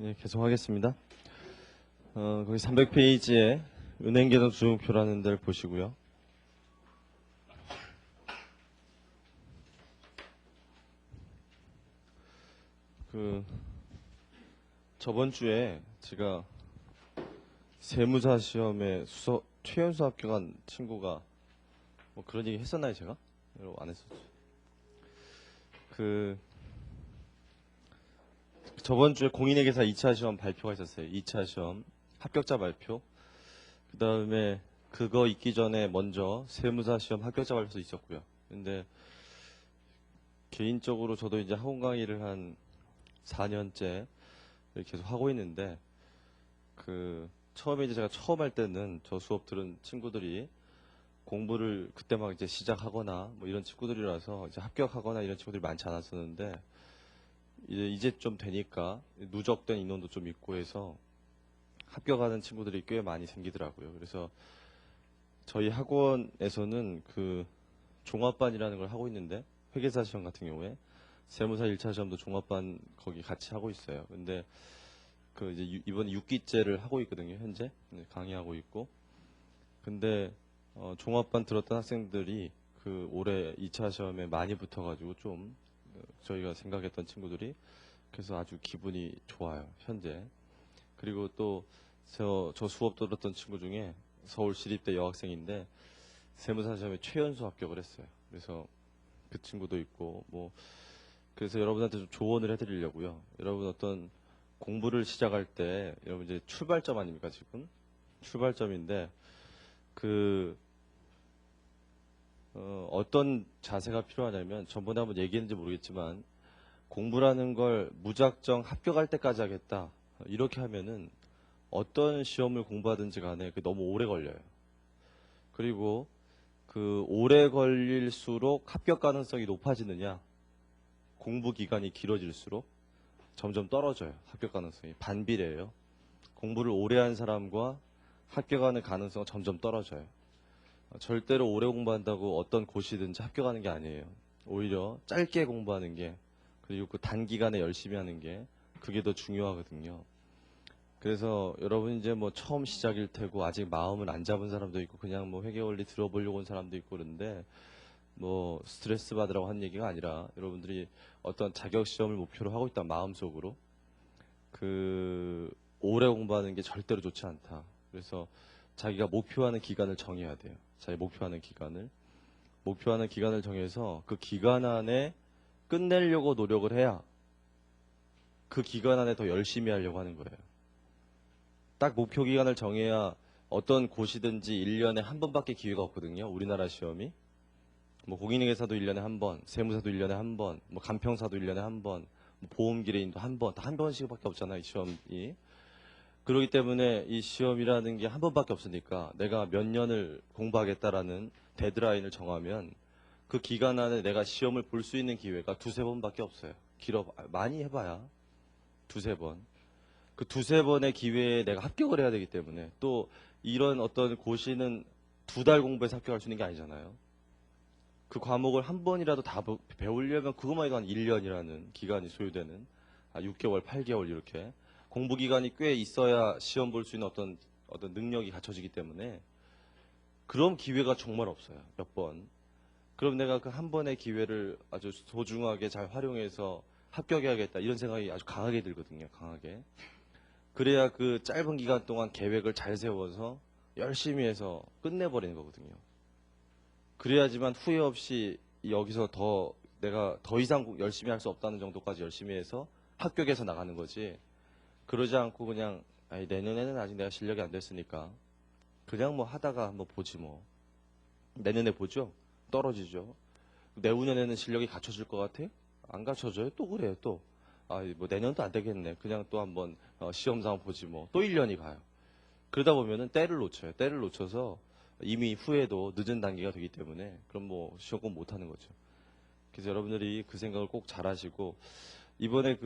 네, 계속하겠습니다. 거기 300페이지에 은행계좌 주증표라는 데를 보시고요. 저번 주에 제가 세무사 시험에 최연소 합격한 친구가 뭐 그런 얘기 했었나요, 제가? 안 했었죠. 저번 주에 공인회계사 2차 시험 발표가 있었어요. 2차 시험 합격자 발표. 그 다음에 그거 있기 전에 먼저 세무사 시험 합격자 발표도 있었고요. 근데 개인적으로 저도 이제 학원 강의를 한 4년째 계속 하고 있는데 처음에 이제 제가 처음 할 때는 저 수업 들은 친구들이 공부를 그때 막 이제 시작하거나 뭐 이런 친구들이라서 이제 합격하거나 이런 친구들이 많지 않았었는데 이제 좀 되니까 누적된 인원도 좀 있고 해서 합격하는 친구들이 꽤 많이 생기더라고요. 그래서 저희 학원에서는 종합반이라는 걸 하고 있는데 회계사 시험 같은 경우에 세무사 1차 시험도 종합반 거기 같이 하고 있어요. 근데 이제 이번에 6기째를 하고 있거든요. 현재 강의하고 있고. 근데 종합반 들었던 학생들이 올해 2차 시험에 많이 붙어가지고 좀 저희가 생각했던 친구들이 그래서 아주 기분이 좋아요. 현재. 그리고 또 저 수업 들었던 친구 중에 서울시립대 여학생인데 세무사 시험에 최연소 합격을 했어요. 그래서 그 친구도 있고 그래서 여러분한테 좀 조언을 해드리려고요. 여러분 어떤 공부를 시작할 때 여러분 이제 출발점 아닙니까 지금? 출발점인데 어떤 자세가 필요하냐면 전번에 한번 얘기했는지 모르겠지만 공부라는 걸 무작정 합격할 때까지 하겠다 이렇게 하면은 어떤 시험을 공부하든지 간에 너무 오래 걸려요. 그리고 오래 걸릴수록 합격 가능성이 높아지느냐 공부 기간이 길어질수록 점점 떨어져요. 합격 가능성이 반비례예요. 공부를 오래 한 사람과 합격하는 가능성은 점점 떨어져요. 절대로 오래 공부한다고 어떤 곳이든지 합격하는 게 아니에요. 오히려 짧게 공부하는 게 그리고 단기간에 열심히 하는 게 그게 더 중요하거든요. 그래서 여러분 이제 처음 시작일 테고 아직 마음을 안 잡은 사람도 있고 그냥 회계 원리 들어보려고 온 사람도 있고 그런데 스트레스 받으라고 한 얘기가 아니라 여러분들이 어떤 자격 시험을 목표로 하고 있다 마음속으로 오래 공부하는 게 절대로 좋지 않다. 그래서 자기가 목표하는 기간을 정해야 돼요. 자기 목표하는 기간을 정해서 그 기간 안에 끝내려고 노력을 해야 그 기간 안에 더 열심히 하려고 하는 거예요. 딱 목표 기간을 정해야 어떤 곳이든지 1년에 한 번밖에 기회가 없거든요. 우리나라 시험이. 공인회계사도 1년에 한 번, 세무사도 1년에 한 번, 간평사도 1년에 한 번, 보험기레인도 한 번, 다 한 번씩밖에 없잖아요. 이 시험이. 그렇기 때문에 이 시험이라는 게 한 번밖에 없으니까 내가 몇 년을 공부하겠다라는 데드라인을 정하면 그 기간 안에 내가 시험을 볼 수 있는 기회가 두세 번밖에 없어요. 많이 해봐야 두세 번. 그 두세 번의 기회에 내가 합격을 해야 되기 때문에 또 이런 어떤 고시는 2달 공부해서 합격할 수 있는 게 아니잖아요. 그 과목을 한 번이라도 다 배우려면 그것만 해도 한 1년이라는 기간이 소요되는 6개월, 8개월 이렇게 공부 기간이 꽤 있어야 시험 볼 수 있는 어떤 능력이 갖춰지기 때문에 그런 기회가 정말 없어요. 몇 번. 그럼 내가 그 한 번의 기회를 아주 소중하게 잘 활용해서 합격해야겠다 이런 생각이 아주 강하게 들거든요. 강하게. 그래야 그 짧은 기간 동안 계획을 잘 세워서 열심히 해서 끝내버리는 거거든요. 그래야지만 후회 없이 여기서 내가 더 이상 열심히 할 수 없다는 정도까지 열심히 해서 합격해서 나가는 거지. 그러지 않고 그냥 내년에는 아직 내가 실력이 안 됐으니까 그냥 하다가 한번 보지 뭐. 내년에 보죠? 떨어지죠. 내후년에는 실력이 갖춰질 것 같아? 안 갖춰져요? 또 그래요 또. 내년도 안 되겠네. 그냥 또 한번 시험 상황 보지 뭐. 또 1년이 가요. 그러다 보면은 때를 놓쳐요. 때를 놓쳐서 이미 후회도 늦은 단계가 되기 때문에 그럼 시험 공부 못 하는 거죠. 그래서 여러분들이 그 생각을 꼭 잘 하시고 이번에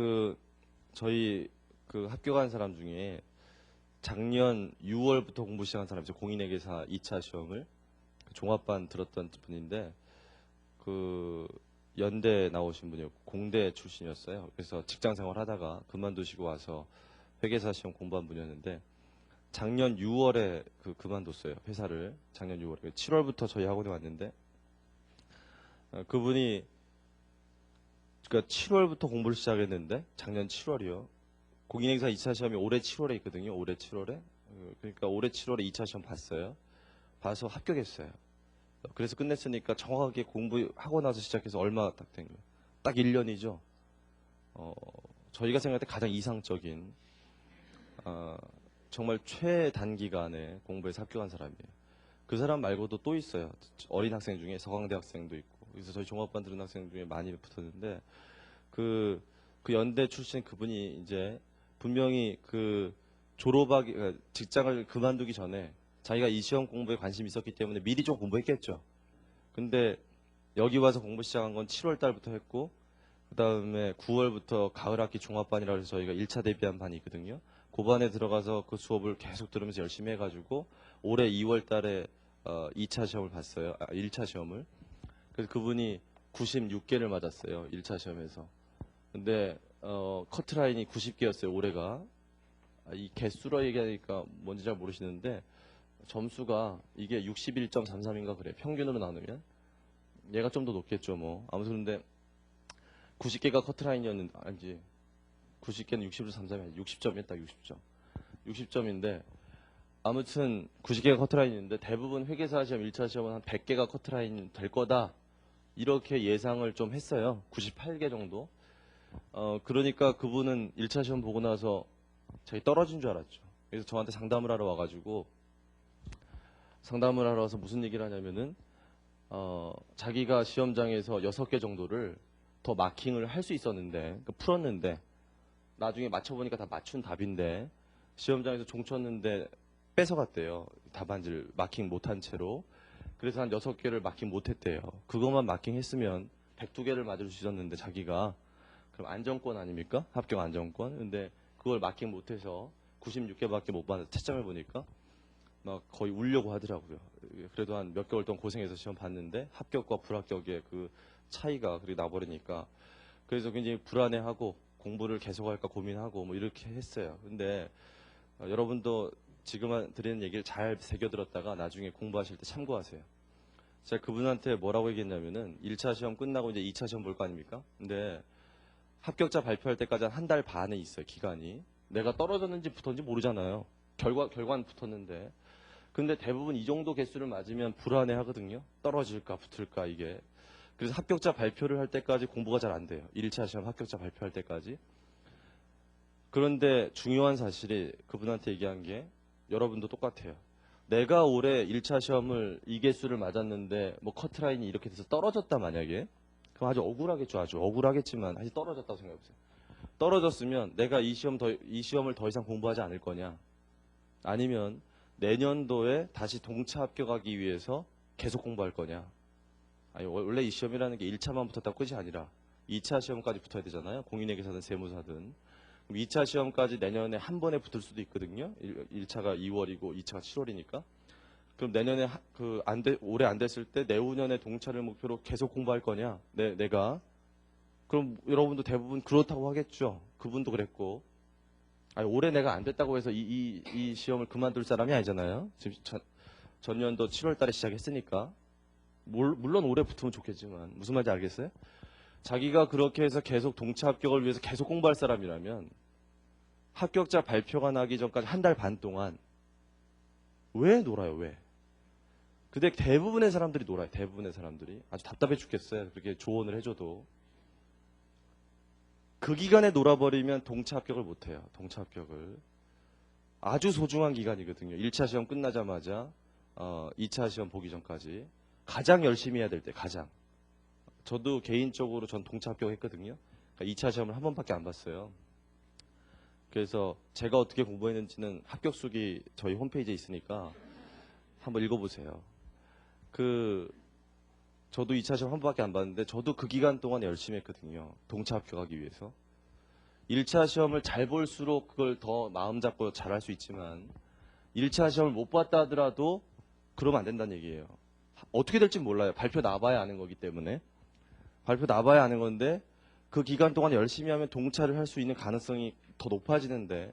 저희 합격한 사람 중에 작년 6월부터 공부 시작한 사람 있어요. 공인회계사 2차 시험을 종합반 들었던 분인데 연대 나오신 분이었고 공대 출신이었어요. 그래서 직장 생활 하다가 그만두시고 와서 회계사 시험 공부한 분이었는데 작년 6월에 그만뒀어요. 회사를. 작년 6월에. 7월부터 저희 학원에 왔는데 그분이 그러니까 7월부터 공부를 시작했는데 작년 7월이요. 공인행사 2차 시험이 올해 7월에 있거든요. 올해 7월에. 그러니까 올해 7월에 2차 시험 봤어요. 봐서 합격했어요. 그래서 끝냈으니까 정확하게 공부하고 나서 시작해서 얼마 딱 된 거예요. 딱 1년이죠. 저희가 생각할 때 가장 이상적인 정말 최단기간에 공부해서 합격한 사람이에요. 그 사람 말고도 또 있어요. 어린 학생 중에 서강대 학생도 있고. 그래서 저희 종합반 들은 학생 중에 많이 붙었는데 그 연대 출신 그분이 이제 분명히 졸업하기 직장을 그만두기 전에 자기가 이 시험 공부에 관심이 있었기 때문에 미리 좀 공부했겠죠. 근데 여기 와서 공부 시작한 건 7월 달부터 했고 그 다음에 9월부터 가을 학기 종합반이라고 해서 저희가 1차 대비한 반이 있거든요. 그 반에 들어가서 그 수업을 계속 들으면서 열심히 해가지고 올해 2월 달에 2차 시험을 봤어요. 1차 시험을. 그래서 그분이 96개를 맞았어요. 1차 시험에서. 근데 커트라인이 90개였어요. 올해가. 이 개수로 얘기하니까 뭔지 잘 모르시는데 점수가 이게 61.33인가 그래. 평균으로 나누면. 얘가 좀 더 높겠죠 뭐. 아무튼 근데 90개가 커트라인이었는데 아니지. 90개는 60.33이 아니지. 60점이었다. 60점. 60점인데 아무튼 90개가 커트라인인데 대부분 회계사 시험 1차 시험은 한 100개가 커트라인 될 거다. 이렇게 예상을 좀 했어요. 98개 정도. 그러니까 그분은 1차 시험 보고 나서 자기 떨어진 줄 알았죠. 그래서 저한테 상담을 하러 와가지고 상담을 하러 와서 무슨 얘기를 하냐면은 자기가 시험장에서 6개 정도를 더 마킹을 할 수 있었는데 그러니까 풀었는데 나중에 맞춰보니까 다 맞춘 답인데 시험장에서 종 쳤는데 뺏어갔대요. 답안지를 마킹 못한 채로. 그래서 한 6개를 마킹 못했대요. 그것만 마킹했으면 102개를 맞을 수 있었는데 자기가 그럼 안정권 아닙니까? 합격 안정권. 근데 그걸 마킹 못해서 96개밖에 못 받아서 채점해 보니까 막 거의 울려고 하더라고요. 그래도 한 몇 개월 동안 고생해서 시험 봤는데 합격과 불합격의 그 차이가 그렇게 나버리니까 그래서 굉장히 불안해하고 공부를 계속할까 고민하고 뭐 이렇게 했어요. 근데 여러분도 지금 드리는 얘기를 잘 새겨들었다가 나중에 공부하실 때 참고하세요. 제가 그분한테 뭐라고 얘기했냐면은 1차 시험 끝나고 이제 2차 시험 볼 거 아닙니까? 근데 합격자 발표할 때까지 한 달 반에 있어요, 기간이. 내가 떨어졌는지 붙었는지 모르잖아요. 결과는 붙었는데. 근데 대부분 이 정도 개수를 맞으면 불안해 하거든요. 떨어질까 붙을까 이게. 그래서 합격자 발표를 할 때까지 공부가 잘 안 돼요. 1차 시험 합격자 발표할 때까지. 그런데 중요한 사실이 그분한테 얘기한 게 여러분도 똑같아요. 내가 올해 1차 시험을 이 개수를 맞았는데 뭐 커트라인이 이렇게 돼서 떨어졌다 만약에 그럼 아주 억울하겠죠. 아주 억울하겠지만 다시 떨어졌다고 생각해보세요. 떨어졌으면 내가 이 시험을 더 이상 공부하지 않을 거냐 아니면 내년도에 다시 동차 합격하기 위해서 계속 공부할 거냐. 아니 원래 이 시험이라는 게 1차만 붙었다 끝이 아니라 2차 시험까지 붙어야 되잖아요. 공인회계사든 세무사든. 그럼 2차 시험까지 내년에 한 번에 붙을 수도 있거든요. 1차가 2월이고 2차가 7월이니까. 그럼 내년에 올해 안 됐을 때 내후년에 동차를 목표로 계속 공부할 거냐? 내가. 그럼 여러분도 대부분 그렇다고 하겠죠. 그분도 그랬고. 아니, 올해 내가 안 됐다고 해서 이 시험을 그만둘 사람이 아니잖아요. 지금 전년도 7월 달에 시작했으니까. 물론 올해 붙으면 좋겠지만 무슨 말인지 알겠어요? 자기가 그렇게 해서 계속 동차 합격을 위해서 계속 공부할 사람이라면 합격자 발표가 나기 전까지 한 달 반 동안 왜 놀아요? 왜? 근데 대부분의 사람들이 놀아요. 대부분의 사람들이. 아주 답답해 죽겠어요. 그렇게 조언을 해줘도. 그 기간에 놀아버리면 동차 합격을 못해요. 동차 합격을. 아주 소중한 기간이거든요. 1차 시험 끝나자마자 2차 시험 보기 전까지. 가장 열심히 해야 될 때. 가장. 저도 개인적으로 전 동차 합격했거든요. 그러니까 2차 시험을 한 번밖에 안 봤어요. 그래서 제가 어떻게 공부했는지는 합격수기 저희 홈페이지에 있으니까 한번 읽어보세요. 저도 2차 시험 한 번밖에 안 봤는데 저도 그 기간 동안 열심히 했거든요. 동차 합격하기 위해서. 1차 시험을 잘 볼수록 그걸 더 마음 잡고 잘할 수 있지만 1차 시험을 못 봤다 하더라도 그러면 안 된다는 얘기예요. 어떻게 될지 몰라요. 발표 나봐야 아는 거기 때문에. 발표 나봐야 아는 건데 그 기간 동안 열심히 하면 동차를 할 수 있는 가능성이 더 높아지는데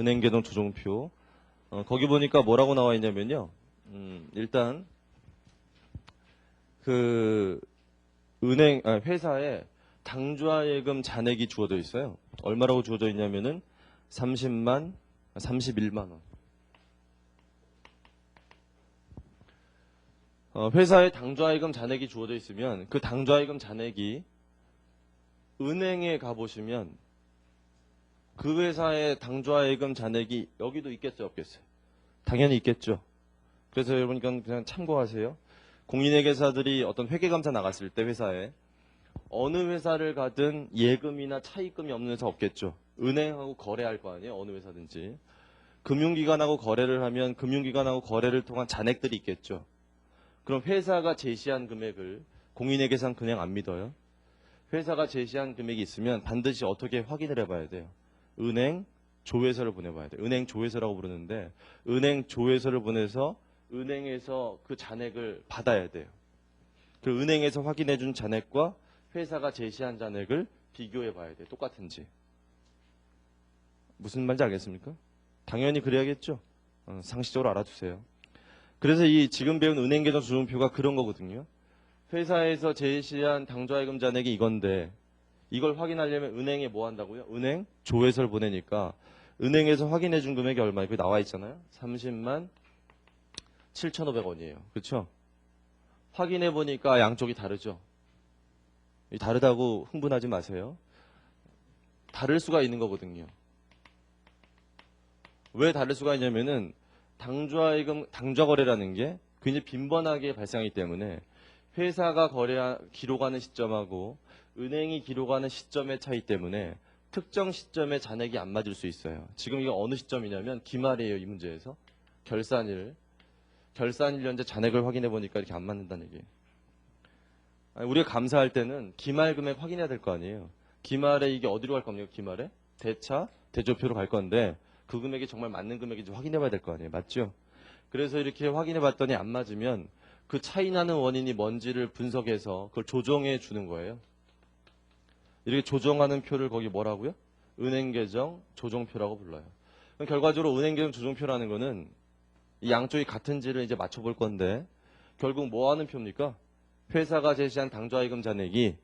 은행계정 조정표. 거기 보니까 뭐라고 나와 있냐면요. 일단 그 회사에 당좌예금 잔액이 주어져 있어요. 얼마라고 주어져 있냐면은 30만, 31만 원. 회사에 당좌예금 잔액이 주어져 있으면 그 당좌예금 잔액이 은행에 가보시면 그 회사의 당좌예금 잔액이 여기도 있겠어요, 없겠어요? 당연히 있겠죠. 그래서 여러분 그냥 참고하세요. 공인회계사들이 어떤 회계감사 나갔을 때 회사에 어느 회사를 가든 예금이나 차입금이 없는 회사 없겠죠. 은행하고 거래할 거 아니에요, 어느 회사든지. 금융기관하고 거래를 하면 금융기관하고 거래를 통한 잔액들이 있겠죠. 그럼 회사가 제시한 금액을 공인회계사는 그냥 안 믿어요. 회사가 제시한 금액이 있으면 반드시 어떻게 확인을 해봐야 돼요. 은행 조회서를 보내봐야 돼요. 은행 조회서라고 부르는데 은행 조회서를 보내서 은행에서 그 잔액을 받아야 돼요. 그 은행에서 확인해준 잔액과 회사가 제시한 잔액을 비교해봐야 돼요. 똑같은지. 무슨 말인지 알겠습니까? 당연히 그래야겠죠. 상식적으로 알아두세요. 그래서 이 지금 배운 은행계정 조정표가 그런 거거든요. 회사에서 제시한 당좌예금 잔액이 이건데 이걸 확인하려면 은행에 뭐 한다고요? 은행 조회서를 보내니까 은행에서 확인해 준 금액이 얼마예요? 그게 나와 있잖아요. 30만 7,500원이에요. 그렇죠? 확인해 보니까 양쪽이 다르죠. 다르다고 흥분하지 마세요. 다를 수가 있는 거거든요. 왜 다를 수가 있냐면은 당좌 거래라는 게 굉장히 빈번하게 발생하기 때문에 회사가 기록하는 시점하고 은행이 기록하는 시점의 차이 때문에 특정 시점에 잔액이 안 맞을 수 있어요. 지금 이게 어느 시점이냐면 기말이에요. 이 문제에서. 결산일 현재 잔액을 확인해 보니까 이렇게 안 맞는다는 얘기예요. 우리가 감사할 때는 기말 금액 확인해야 될 거 아니에요. 기말에 이게 어디로 갈 겁니까? 기말에? 대차, 대조표로 갈 건데 그 금액이 정말 맞는 금액인지 확인해 봐야 될 거 아니에요. 맞죠? 그래서 이렇게 확인해 봤더니 안 맞으면 그 차이 나는 원인이 뭔지를 분석해서 그걸 조정해 주는 거예요. 이렇게 조정하는 표를 거기 뭐라고요? 은행계정 조정표라고 불러요. 그럼 결과적으로 은행계정 조정표라는 거는 이 양쪽이 같은지를 이제 맞춰볼 건데 결국 뭐 하는 표입니까? 회사가 제시한 당좌예금 잔액이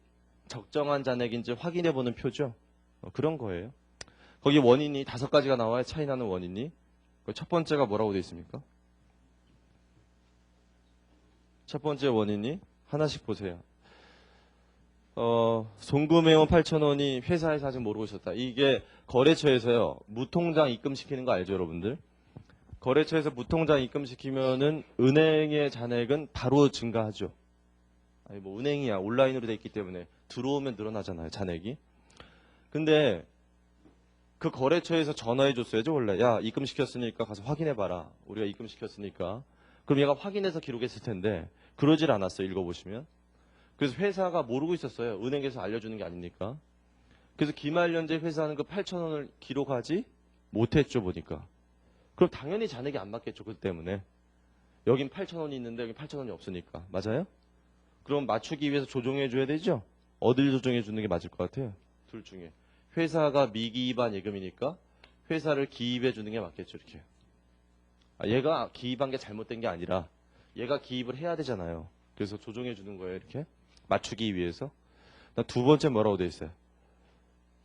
적정한 잔액인지 확인해 보는 표죠. 그런 거예요. 거기 원인이 5가지가 나와요. 차이 나는 원인이. 첫 번째가 뭐라고 되어 있습니까? 첫 번째 원인이 하나씩 보세요. 송금회원 8,000원이 회사에서 아직 모르고 있었다. 이게 거래처에서요. 무통장 입금시키는 거 알죠, 여러분들? 거래처에서 무통장 입금시키면은 은행의 잔액은 바로 증가하죠. 아니 뭐 은행이야 온라인으로 돼 있기 때문에 들어오면 늘어나잖아요, 잔액이. 근데 그 거래처에서 전화해 줬어야죠, 원래. 야, 입금시켰으니까 가서 확인해 봐라. 우리가 입금시켰으니까. 그럼 얘가 확인해서 기록했을 텐데 그러질 않았어요. 읽어보시면. 그래서 회사가 모르고 있었어요. 은행에서 알려주는 게 아니니까. 그래서 기말연재 회사는 그 8,000원을 기록하지 못했죠, 보니까. 그럼 당연히 잔액이 안 맞겠죠, 그 때문에. 여긴 8,000원이 있는데 여긴 8,000원이 없으니까. 맞아요? 그럼 맞추기 위해서 조정해 줘야 되죠? 어딜 조정해 주는 게 맞을 것 같아요? 둘 중에. 회사가 미기입한 예금이니까 회사를 기입해 주는 게 맞겠죠, 이렇게. 얘가 기입한 게 잘못된 게 아니라 얘가 기입을 해야 되잖아요. 그래서 조정해 주는 거예요, 이렇게. 맞추기 위해서. 두 번째 뭐라고 돼 있어요?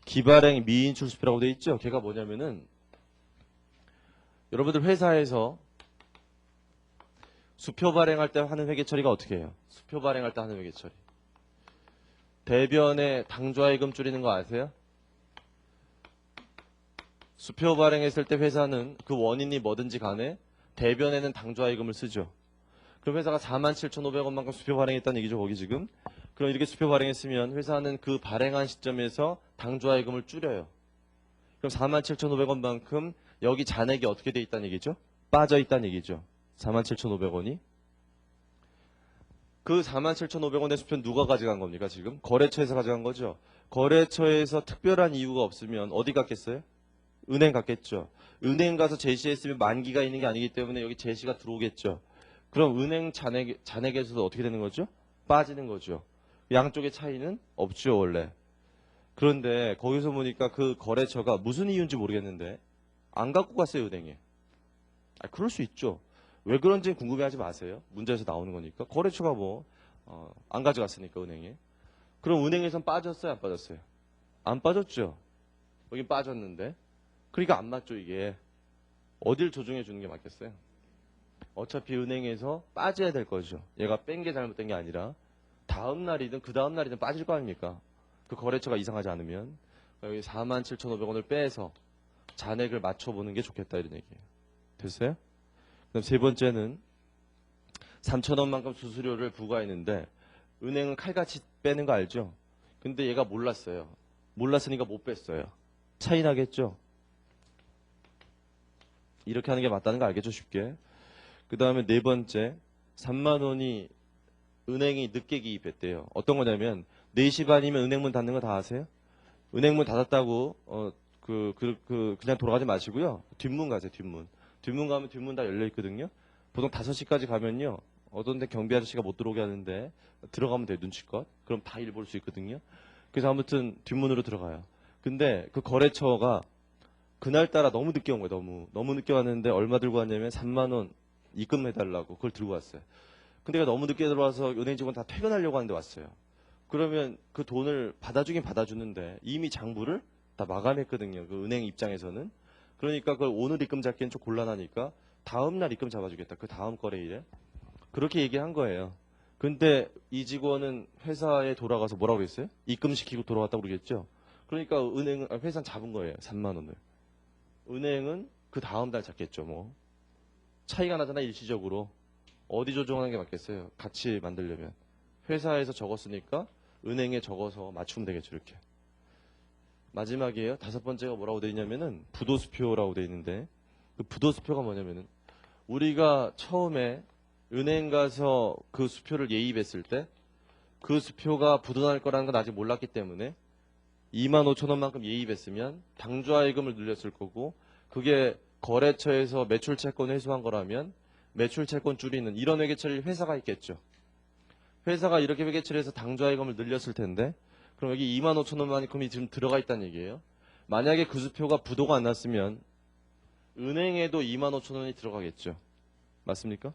기발행 미인출수표라고 돼 있죠? 걔가 뭐냐면은 여러분들 회사에서 수표 발행할 때 하는 회계 처리가 어떻게 해요? 수표 발행할 때 하는 회계 처리. 대변에 당좌예금 줄이는 거 아세요? 수표 발행했을 때 회사는 그 원인이 뭐든지 간에 대변에는 당좌예금을 쓰죠. 그럼 회사가 47,500원만큼 수표 발행했다는 얘기죠, 거기 지금. 그럼 이렇게 수표 발행했으면 회사는 그 발행한 시점에서 당좌예금을 줄여요. 그럼 47,500원만큼 여기 잔액이 어떻게 돼 있다는 얘기죠? 빠져 있다는 얘기죠. 47,500원이. 그 47,500원의 수표는 누가 가져간 겁니까, 지금? 거래처에서 가져간 거죠. 거래처에서 특별한 이유가 없으면 어디 갔겠어요? 은행 갔겠죠. 은행 가서 제시했으면 만기가 있는 게 아니기 때문에 여기 제시가 들어오겠죠. 그럼 은행 잔액에서도 어떻게 되는 거죠? 빠지는 거죠. 양쪽의 차이는 없죠, 원래. 그런데 거기서 보니까 그 거래처가 무슨 이유인지 모르겠는데 안 갖고 갔어요, 은행에. 그럴 수 있죠. 왜 그런지는 궁금해하지 마세요. 문제에서 나오는 거니까. 거래처가 안 가져갔으니까 은행에. 그럼 은행에선 빠졌어요, 안 빠졌어요? 안 빠졌죠. 여긴 빠졌는데. 그러니까 안 맞죠, 이게. 어딜 조정해 주는 게 맞겠어요? 어차피 은행에서 빠져야 될 거죠. 얘가 뺀 게 잘못된 게 아니라 다음 날이든 그 다음 날이든 빠질 거 아닙니까? 그 거래처가 이상하지 않으면 여기 47,500원을 빼서 잔액을 맞춰보는 게 좋겠다 이런 얘기예요. 됐어요? 그럼 세 번째는 3,000원만큼 수수료를 부과했는데 은행은 칼같이 빼는 거 알죠? 근데 얘가 몰랐어요. 몰랐으니까 못 뺐어요. 차이 나겠죠? 이렇게 하는 게 맞다는 거 알겠죠? 쉽게. 그 다음에 네 번째, 3만 원이 은행이 늦게 기입했대요. 어떤 거냐면 4시 반이면 은행문 닫는 거 다 아세요? 은행문 닫았다고 그냥 돌아가지 마시고요. 뒷문 가세요. 뒷문. 뒷문 가면 뒷문 다 열려 있거든요. 보통 5시까지 가면요. 어떤 데 경비 아저씨가 못 들어오게 하는데 들어가면 돼요. 눈치껏. 그럼 다 일 볼 수 있거든요. 그래서 아무튼 뒷문으로 들어가요. 근데 그 거래처가 그날따라 너무 늦게 온 거예요. 너무 늦게 왔는데 얼마 들고 왔냐면 3만 원 입금해달라고 그걸 들고 왔어요. 근데 얘가 너무 늦게 들어와서 은행 직원 다 퇴근하려고 하는데 왔어요. 그러면 그 돈을 받아주긴 받아주는데 이미 장부를 다 마감했거든요. 그 은행 입장에서는. 그러니까 그걸 오늘 입금 잡기엔 좀 곤란하니까 다음 날 입금 잡아주겠다. 그 다음 거래일에. 그렇게 얘기한 거예요. 근데 이 직원은 회사에 돌아가서 뭐라고 했어요? 입금시키고 돌아왔다고 그러겠죠? 그러니까 회사는 잡은 거예요. 3만 원을. 은행은 그 다음 달 잡겠죠. 뭐. 차이가 나잖아 일시적으로. 어디 조정하는 게 맞겠어요? 같이 만들려면. 회사에서 적었으니까 은행에 적어서 맞추면 되겠죠. 이렇게. 마지막이에요. 5번째가 뭐라고 돼 있냐면은 부도수표라고 돼 있는데 그 부도수표가 뭐냐면은 우리가 처음에 은행 가서 그 수표를 예입했을 때 그 수표가 부도날 거라는 건 아직 몰랐기 때문에 25,000원만큼 예입했으면 당좌예금을 늘렸을 거고 그게 거래처에서 매출채권 회수한 거라면 매출채권 줄이는 이런 회계 처리를 회사가 있겠죠. 회사가 이렇게 회계 처리해서 당좌예금을 늘렸을 텐데 그럼 여기 25,000원만큼이 지금 들어가 있다는 얘기예요. 만약에 그 수표가 부도가 안 났으면 은행에도 25,000원이 들어가겠죠. 맞습니까?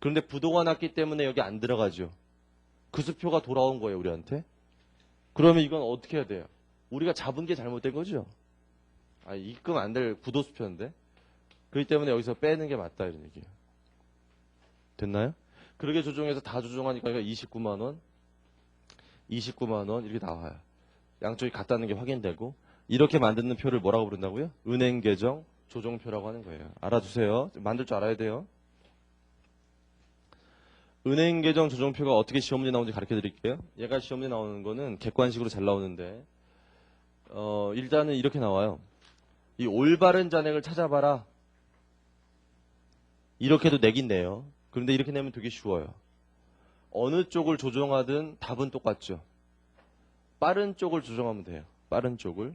그런데 부도가 났기 때문에 여기 안 들어가죠. 그 수표가 돌아온 거예요, 우리한테. 그러면 이건 어떻게 해야 돼요? 우리가 잡은 게 잘못된 거죠? 입금 안 될 부도수표인데. 그렇기 때문에 여기서 빼는 게 맞다 이런 얘기예요. 됐나요? 그렇게 조정해서 다 조정하니까 29만 원, 29만 원 이렇게 나와요. 양쪽이 같다는 게 확인되고 이렇게 만드는 표를 뭐라고 부른다고요? 은행 계정 조정표라고 하는 거예요. 알아두세요. 만들 줄 알아야 돼요. 은행 계정 조정표가 어떻게 시험 문제 나오는지 가르쳐 드릴게요. 얘가 시험 문제 나오는 거는 객관식으로 잘 나오는데 일단은 이렇게 나와요. 이 올바른 잔액을 찾아봐라. 이렇게도 내긴 내요. 그런데 이렇게 내면 되게 쉬워요. 어느 쪽을 조정하든 답은 똑같죠. 빠른 쪽을 조정하면 돼요. 빠른 쪽을.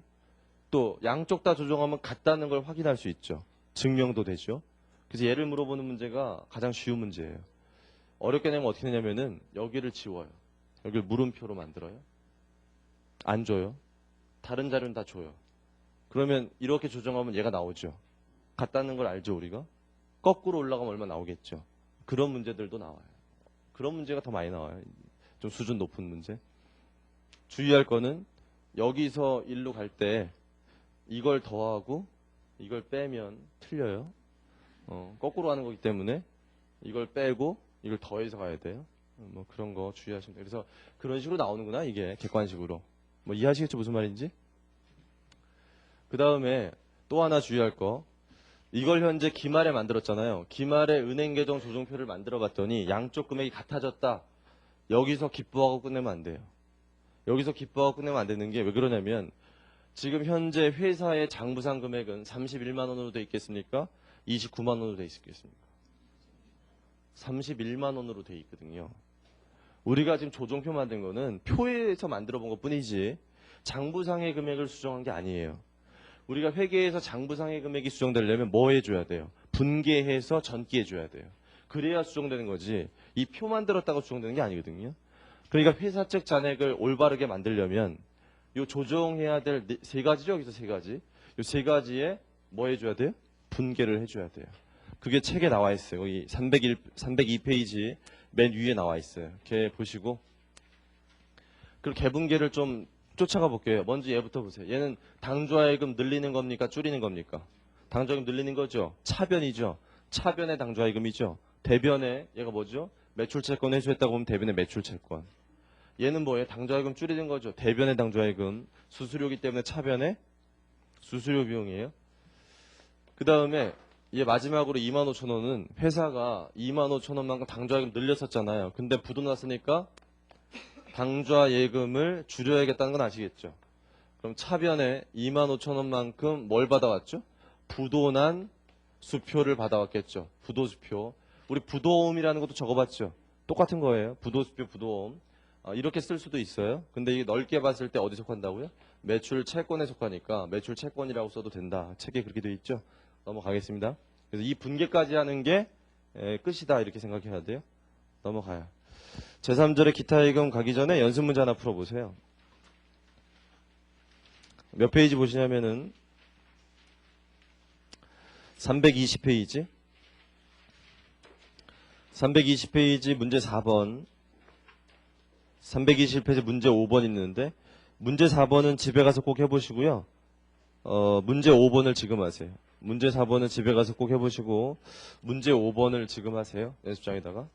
또 양쪽 다 조정하면 같다는 걸 확인할 수 있죠. 증명도 되죠. 그래서 얘를 물어보는 문제가 가장 쉬운 문제예요. 어렵게 내면 어떻게 되냐면은 여기를 지워요. 여기를 물음표로 만들어요. 안 줘요. 다른 자료는 다 줘요. 그러면 이렇게 조정하면 얘가 나오죠. 같다는 걸 알죠, 우리가? 거꾸로 올라가면 얼마 나오겠죠. 그런 문제들도 나와요. 그런 문제가 더 많이 나와요. 좀 수준 높은 문제. 주의할 거는 여기서 일로 갈 때 이걸 더하고 이걸 빼면 틀려요. 거꾸로 하는 거기 때문에 이걸 빼고 이걸 더해서 가야 돼요. 뭐 그런 거 주의하시면 돼요. 그래서 그런 식으로 나오는구나 이게 객관식으로. 뭐 이해하시겠죠 무슨 말인지? 그 다음에 또 하나 주의할 거. 이걸 현재 기말에 만들었잖아요. 기말에 은행 계정 조정표를 만들어 봤더니 양쪽 금액이 같아졌다. 여기서 기뻐하고 끝내면 안 돼요. 여기서 기뻐하고 끝내면 안 되는 게 왜 그러냐면 지금 현재 회사의 장부상 금액은 31만 원으로 돼 있겠습니까? 29만 원으로 돼 있겠습니까? 31만 원으로 돼 있거든요. 우리가 지금 조정표 만든 거는 표에서 만들어 본 것 뿐이지 장부상의 금액을 수정한 게 아니에요. 우리가 회계에서 장부상의 금액이 수정되려면 뭐 해줘야 돼요? 분계해서 전기해줘야 돼요. 그래야 수정되는 거지 이 표 만들었다고 수정되는 게 아니거든요. 그러니까 회사 측 잔액을 올바르게 만들려면 요 조정해야 될 세 가지죠. 여기서 세 가지. 요 세 가지에 뭐 해줘야 돼요? 분계를 해줘야 돼요. 그게 책에 나와 있어요. 이 302페이지 맨 위에 나와 있어요. 걔 보시고 그 개분계를 좀 쫓아가 볼게요. 먼저 얘부터 보세요. 얘는 당좌예금 늘리는 겁니까? 줄이는 겁니까? 당좌예금 늘리는 거죠. 차변이죠. 차변의 당좌예금이죠. 대변에 얘가 뭐죠? 매출채권 회수했다고 보면 대변의 매출채권. 얘는 뭐예요? 당좌예금 줄이는 거죠. 대변의 당좌예금. 수수료기 때문에 차변의 수수료 비용이에요. 그 다음에 얘 마지막으로 25,000원은 회사가 25,000원만큼 당좌예금 늘렸었잖아요. 근데 부도 났으니까 당좌예금을 줄여야겠다는 건 아시겠죠? 그럼 차변에 25,000원만큼 뭘 받아왔죠? 부도난 수표를 받아왔겠죠. 부도수표. 우리 부도음이라는 것도 적어봤죠. 똑같은 거예요. 부도수표, 부도음. 이렇게 쓸 수도 있어요. 근데 이게 넓게 봤을 때 어디 속한다고요? 매출 채권에 속하니까 매출 채권이라고 써도 된다. 책에 그렇게 돼 있죠. 넘어가겠습니다. 그래서 이 분계까지 하는 게 끝이다 이렇게 생각해야 돼요. 넘어가요. 제3절의 기타 예금 가기 전에 연습 문제 하나 풀어보세요. 몇 페이지 보시냐면은 320페이지 320페이지 문제 4번 320페이지 문제 5번 있는데 문제 4번은 집에 가서 꼭 해보시고요. 문제 5번을 지금 하세요. 문제 4번은 집에 가서 꼭 해보시고 문제 5번을 지금 하세요. 연습장에다가.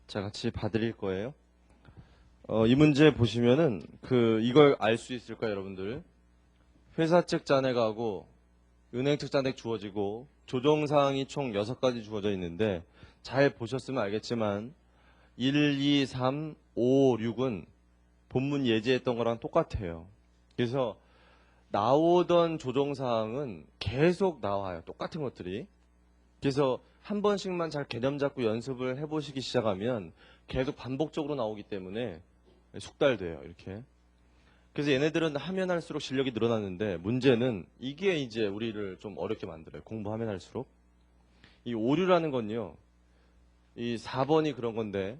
자, 같이 봐드릴 거예요. 이 문제 보시면은 이걸 알 수 있을까요, 여러분들? 회사 측 잔액하고 은행 측 잔액 주어지고 조정사항이 총 6가지 주어져 있는데 잘 보셨으면 알겠지만 1, 2, 3, 5, 6은 본문 예제했던 거랑 똑같아요. 그래서 나오던 조정사항은 계속 나와요. 똑같은 것들이. 그래서 한 번씩만 잘 개념 잡고 연습을 해보시기 시작하면 계속 반복적으로 나오기 때문에 숙달돼요. 이렇게. 그래서 얘네들은 하면 할수록 실력이 늘어나는데 문제는 이게 이제 우리를 좀 어렵게 만들어요. 공부하면 할수록. 이 오류라는 건요. 이 4번이 그런 건데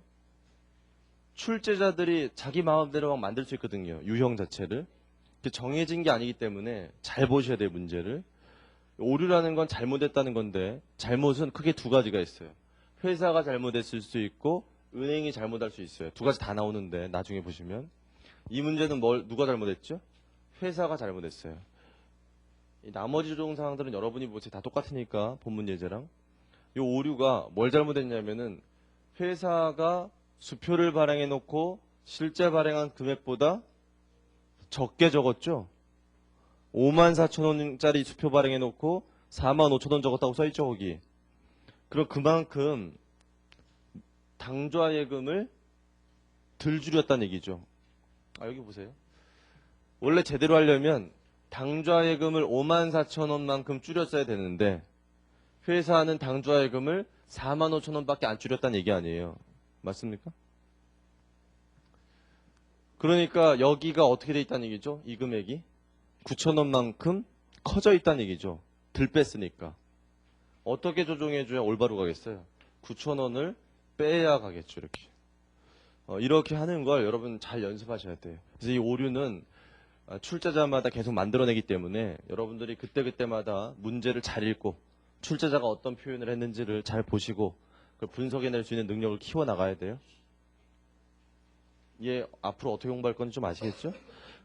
출제자들이 자기 마음대로 막 만들 수 있거든요. 유형 자체를. 정해진 게 아니기 때문에 잘 보셔야 돼요, 문제를. 오류라는 건 잘못했다는 건데 잘못은 크게 두 가지가 있어요. 회사가 잘못했을 수 있고 은행이 잘못할 수 있어요. 두 가지 다 나오는데 나중에 보시면 이 문제는 누가 잘못했죠? 회사가 잘못했어요. 이 나머지 조정사항들은 여러분이 보세요. 다 똑같으니까 본문 예제랑. 이 오류가 뭘 잘못했냐면은 회사가 수표를 발행해 놓고 실제 발행한 금액보다 적게 적었죠. 54,000원짜리 수표 발행해 놓고 45,000원 적었다고 써있죠, 거기. 그럼 그만큼 당좌 예금을 덜 줄였다는 얘기죠. 여기 보세요. 원래 제대로 하려면 당좌 예금을 54,000원만큼 줄였어야 되는데 회사는 당좌 예금을 45,000원밖에 안 줄였다는 얘기 아니에요. 맞습니까? 그러니까 여기가 어떻게 돼 있다는 얘기죠? 이 금액이 9,000원만큼 커져 있다는 얘기죠. 덜 뺐으니까. 어떻게 조정해줘야 올바로 가겠어요? 9,000원을 빼야 가겠죠. 이렇게. 이렇게 하는 걸 여러분 잘 연습하셔야 돼요. 그래서 이 오류는 출제자마다 계속 만들어내기 때문에 여러분들이 그때그때마다 문제를 잘 읽고 출제자가 어떤 표현을 했는지를 잘 보시고 그걸 분석해낼 수 있는 능력을 키워나가야 돼요. 얘 앞으로 어떻게 공부할 건지 좀 아시겠죠?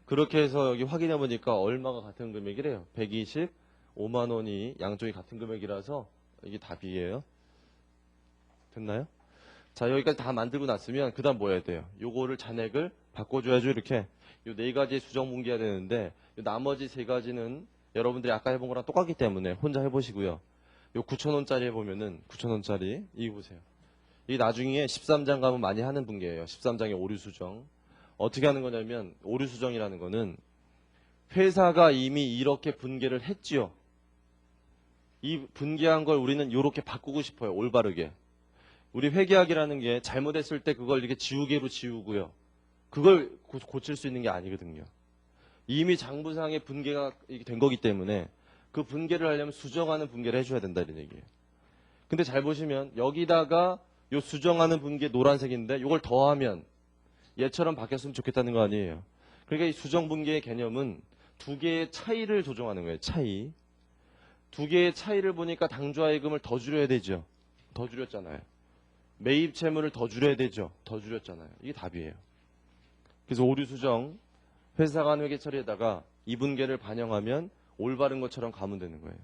그렇게 해서 여기 확인해 보니까 얼마가 같은 금액이래요. 125만 원이 양쪽이 같은 금액이라서 이게 답이에요. 됐나요? 자, 여기까지 다 만들고 났으면 그 다음 뭐 해야 돼요? 요거를 잔액을 바꿔줘야죠. 이렇게 요 네 가지의 수정 분기해야 되는데 요 나머지 세 가지는 여러분들이 아까 해본 거랑 똑같기 때문에 혼자 해보시고요. 요 9,000원짜리 해보면은 9,000원짜리 이거 보세요. 이 나중에 13장 가면 많이 하는 분기예요. 13장의 오류 수정. 어떻게 하는 거냐면 오류 수정이라는 거는 회사가 이미 이렇게 분계를 했지요. 이 분계한 걸 우리는 이렇게 바꾸고 싶어요. 올바르게. 우리 회계학이라는 게 잘못했을 때 그걸 이렇게 지우개로 지우고요. 그걸 고칠 수 있는 게 아니거든요. 이미 장부상의 분계가 된 거기 때문에 그 분계를 하려면 수정하는 분계를 해줘야 된다 이런 얘기예요. 근데 잘 보시면 여기다가 요 수정하는 분계 노란색인데 이걸 더하면 얘처럼 바뀌었으면 좋겠다는 거 아니에요. 그러니까 이 수정 분계의 개념은 두 개의 차이를 조정하는 거예요. 차이. 두 개의 차이를 보니까 당좌예금을 더 줄여야 되죠. 더 줄였잖아요. 매입 채무를 더 줄여야 되죠. 더 줄였잖아요. 이게 답이에요. 그래서 오류 수정 회사 간 회계 처리에다가 이 분계를 반영하면 올바른 것처럼 가면 되는 거예요.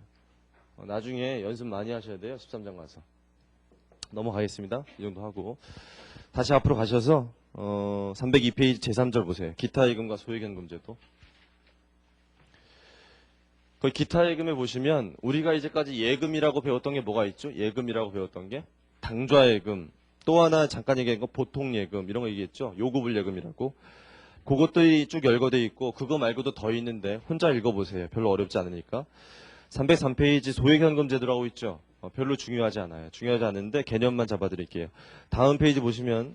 나중에 연습 많이 하셔야 돼요. 13장 가서. 넘어가겠습니다. 이 정도 하고 다시 앞으로 가셔서 302페이지 제3절 보세요. 기타 예금과 소액연금 제도. 거기 기타 예금에 보시면 우리가 이제까지 예금이라고 배웠던 게 뭐가 있죠? 예금이라고 배웠던 게 당좌예금, 또 하나 잠깐 얘기한 거 보통예금 이런 거 얘기했죠? 요구불 예금이라고. 그것들이 쭉 열거돼 있고 그거 말고도 더 있는데 혼자 읽어보세요. 별로 어렵지 않으니까. 303페이지 소액연금 제도라고 있죠? 별로 중요하지 않아요. 중요하지 않은데 개념만 잡아드릴게요. 다음 페이지 보시면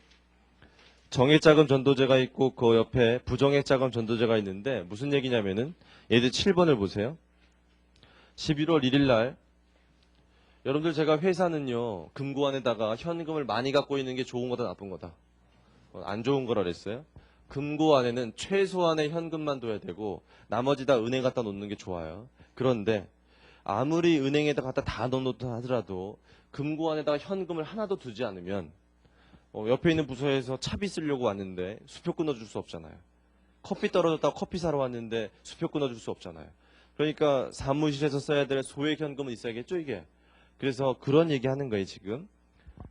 정액자금 전도제가 있고 그 옆에 부정액자금 전도제가 있는데 무슨 얘기냐면은 얘들 7번을 보세요. 11월 1일 날 여러분들 제가 회사는요 금고안에다가 현금을 많이 갖고 있는 게 좋은 거다 나쁜 거다? 안 좋은 거라 그랬어요. 금고안에는 최소한의 현금만 둬야 되고 나머지 다 은행 갖다 놓는 게 좋아요. 그런데 아무리 은행에다 갖다 다 넣어놓다 하더라도 금고안에다가 현금을 하나도 두지 않으면 옆에 있는 부서에서 차비 쓰려고 왔는데 수표 끊어줄 수 없잖아요. 커피 떨어졌다고 커피 사러 왔는데 수표 끊어줄 수 없잖아요. 그러니까 사무실에서 써야 될 소액 현금은 있어야겠죠 이게. 그래서 그런 얘기 하는 거예요 지금.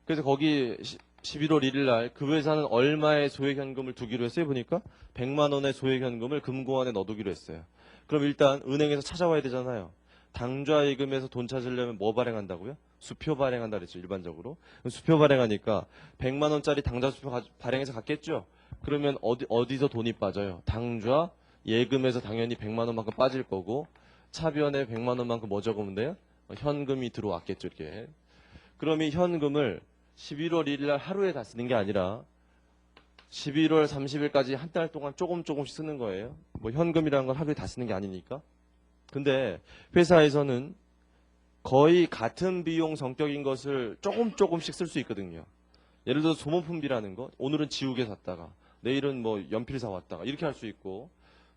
그래서 거기 11월 1일 날 그 회사는 얼마의 소액 현금을 두기로 했어요 보니까 100만 원의 소액 현금을 금고안에 넣어두기로 했어요. 그럼 일단 은행에서 찾아와야 되잖아요. 당좌예금에서 돈 찾으려면 뭐 발행한다고요? 수표 발행한다 그랬죠 일반적으로. 수표 발행하니까 100만 원짜리 당좌 수표 발행해서 갔겠죠. 그러면 어디서 돈이 빠져요? 당좌 예금에서 당연히 100만 원만큼 빠질 거고 차변에 100만 원만큼 뭐 적으면 돼요? 현금이 들어왔겠죠 이렇게. 그럼 이 현금을 11월 1일 날 하루에 다 쓰는 게 아니라 11월 30일까지 한 달 동안 조금씩 쓰는 거예요. 뭐 현금이라는 건 하루에 다 쓰는 게 아니니까. 근데 회사에서는 거의 같은 비용 성격인 것을 조금씩 쓸 수 있거든요. 예를 들어서 소모품비라는 거, 오늘은 지우개 샀다가 내일은 뭐 연필 사왔다가 이렇게 할 수 있고,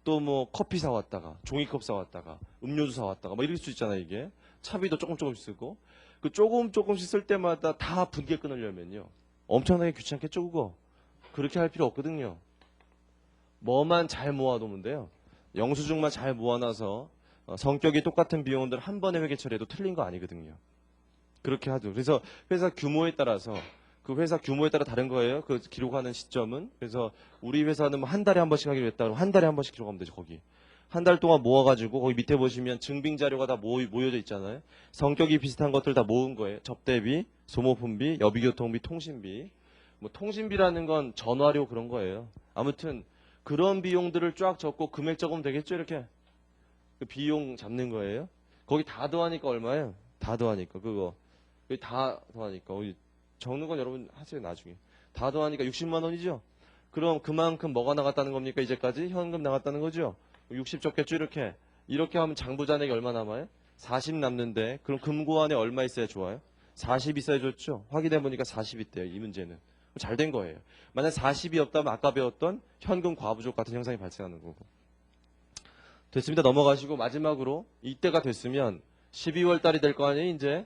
또 뭐 커피 사왔다가 종이컵 사왔다가 음료수 사왔다가 뭐 이럴 수 있잖아요. 이게 차비도 조금씩 쓰고, 그 조금씩 쓸 때마다 다 분기에 끊으려면요 엄청나게 귀찮겠죠. 그거 그렇게 할 필요 없거든요. 뭐만 잘 모아두면 돼요. 영수증만 잘 모아놔서 성격이 똑같은 비용들 한 번에 회계 처리해도 틀린 거 아니거든요. 그렇게 하죠. 그래서 회사 규모에 따라서, 그 회사 규모에 따라 다른 거예요. 그 기록하는 시점은. 그래서 우리 회사는 뭐 한 달에 한 번씩 하기로 했다 그러면 한 달에 한 번씩 기록하면 되죠. 거기 한 달 동안 모아가지고 거기 밑에 보시면 증빙 자료가 다 모여져 있잖아요. 성격이 비슷한 것들 다 모은 거예요. 접대비, 소모품비, 여비교통비, 통신비. 뭐 통신비라는 건 전화료 그런 거예요. 아무튼 그런 비용들을 쫙 적고 금액 적으면 되겠죠. 이렇게 그 비용 잡는 거예요. 거기 다 더하니까 얼마예요? 다 더하니까 그거 여기 다 더하니까 적는 건 여러분 하세요. 나중에 다 더하니까 60만 원이죠. 그럼 그만큼 뭐가 나갔다는 겁니까? 이제까지 현금 나갔다는 거죠. 60 적겠죠. 이렇게 하면 장부잔액이 얼마 남아요? 40 남는데, 그럼 금고안에 얼마 있어야 좋아요? 40 있어야 좋죠. 확인해 보니까 40 있대요. 이 문제는 잘 된 거예요. 만약 40이 없다면 아까 배웠던 현금 과부족 같은 현상이 발생하는 거고. 됐습니다. 넘어가시고 마지막으로 이때가 됐으면 12월 달이 될 거 아니에요. 이제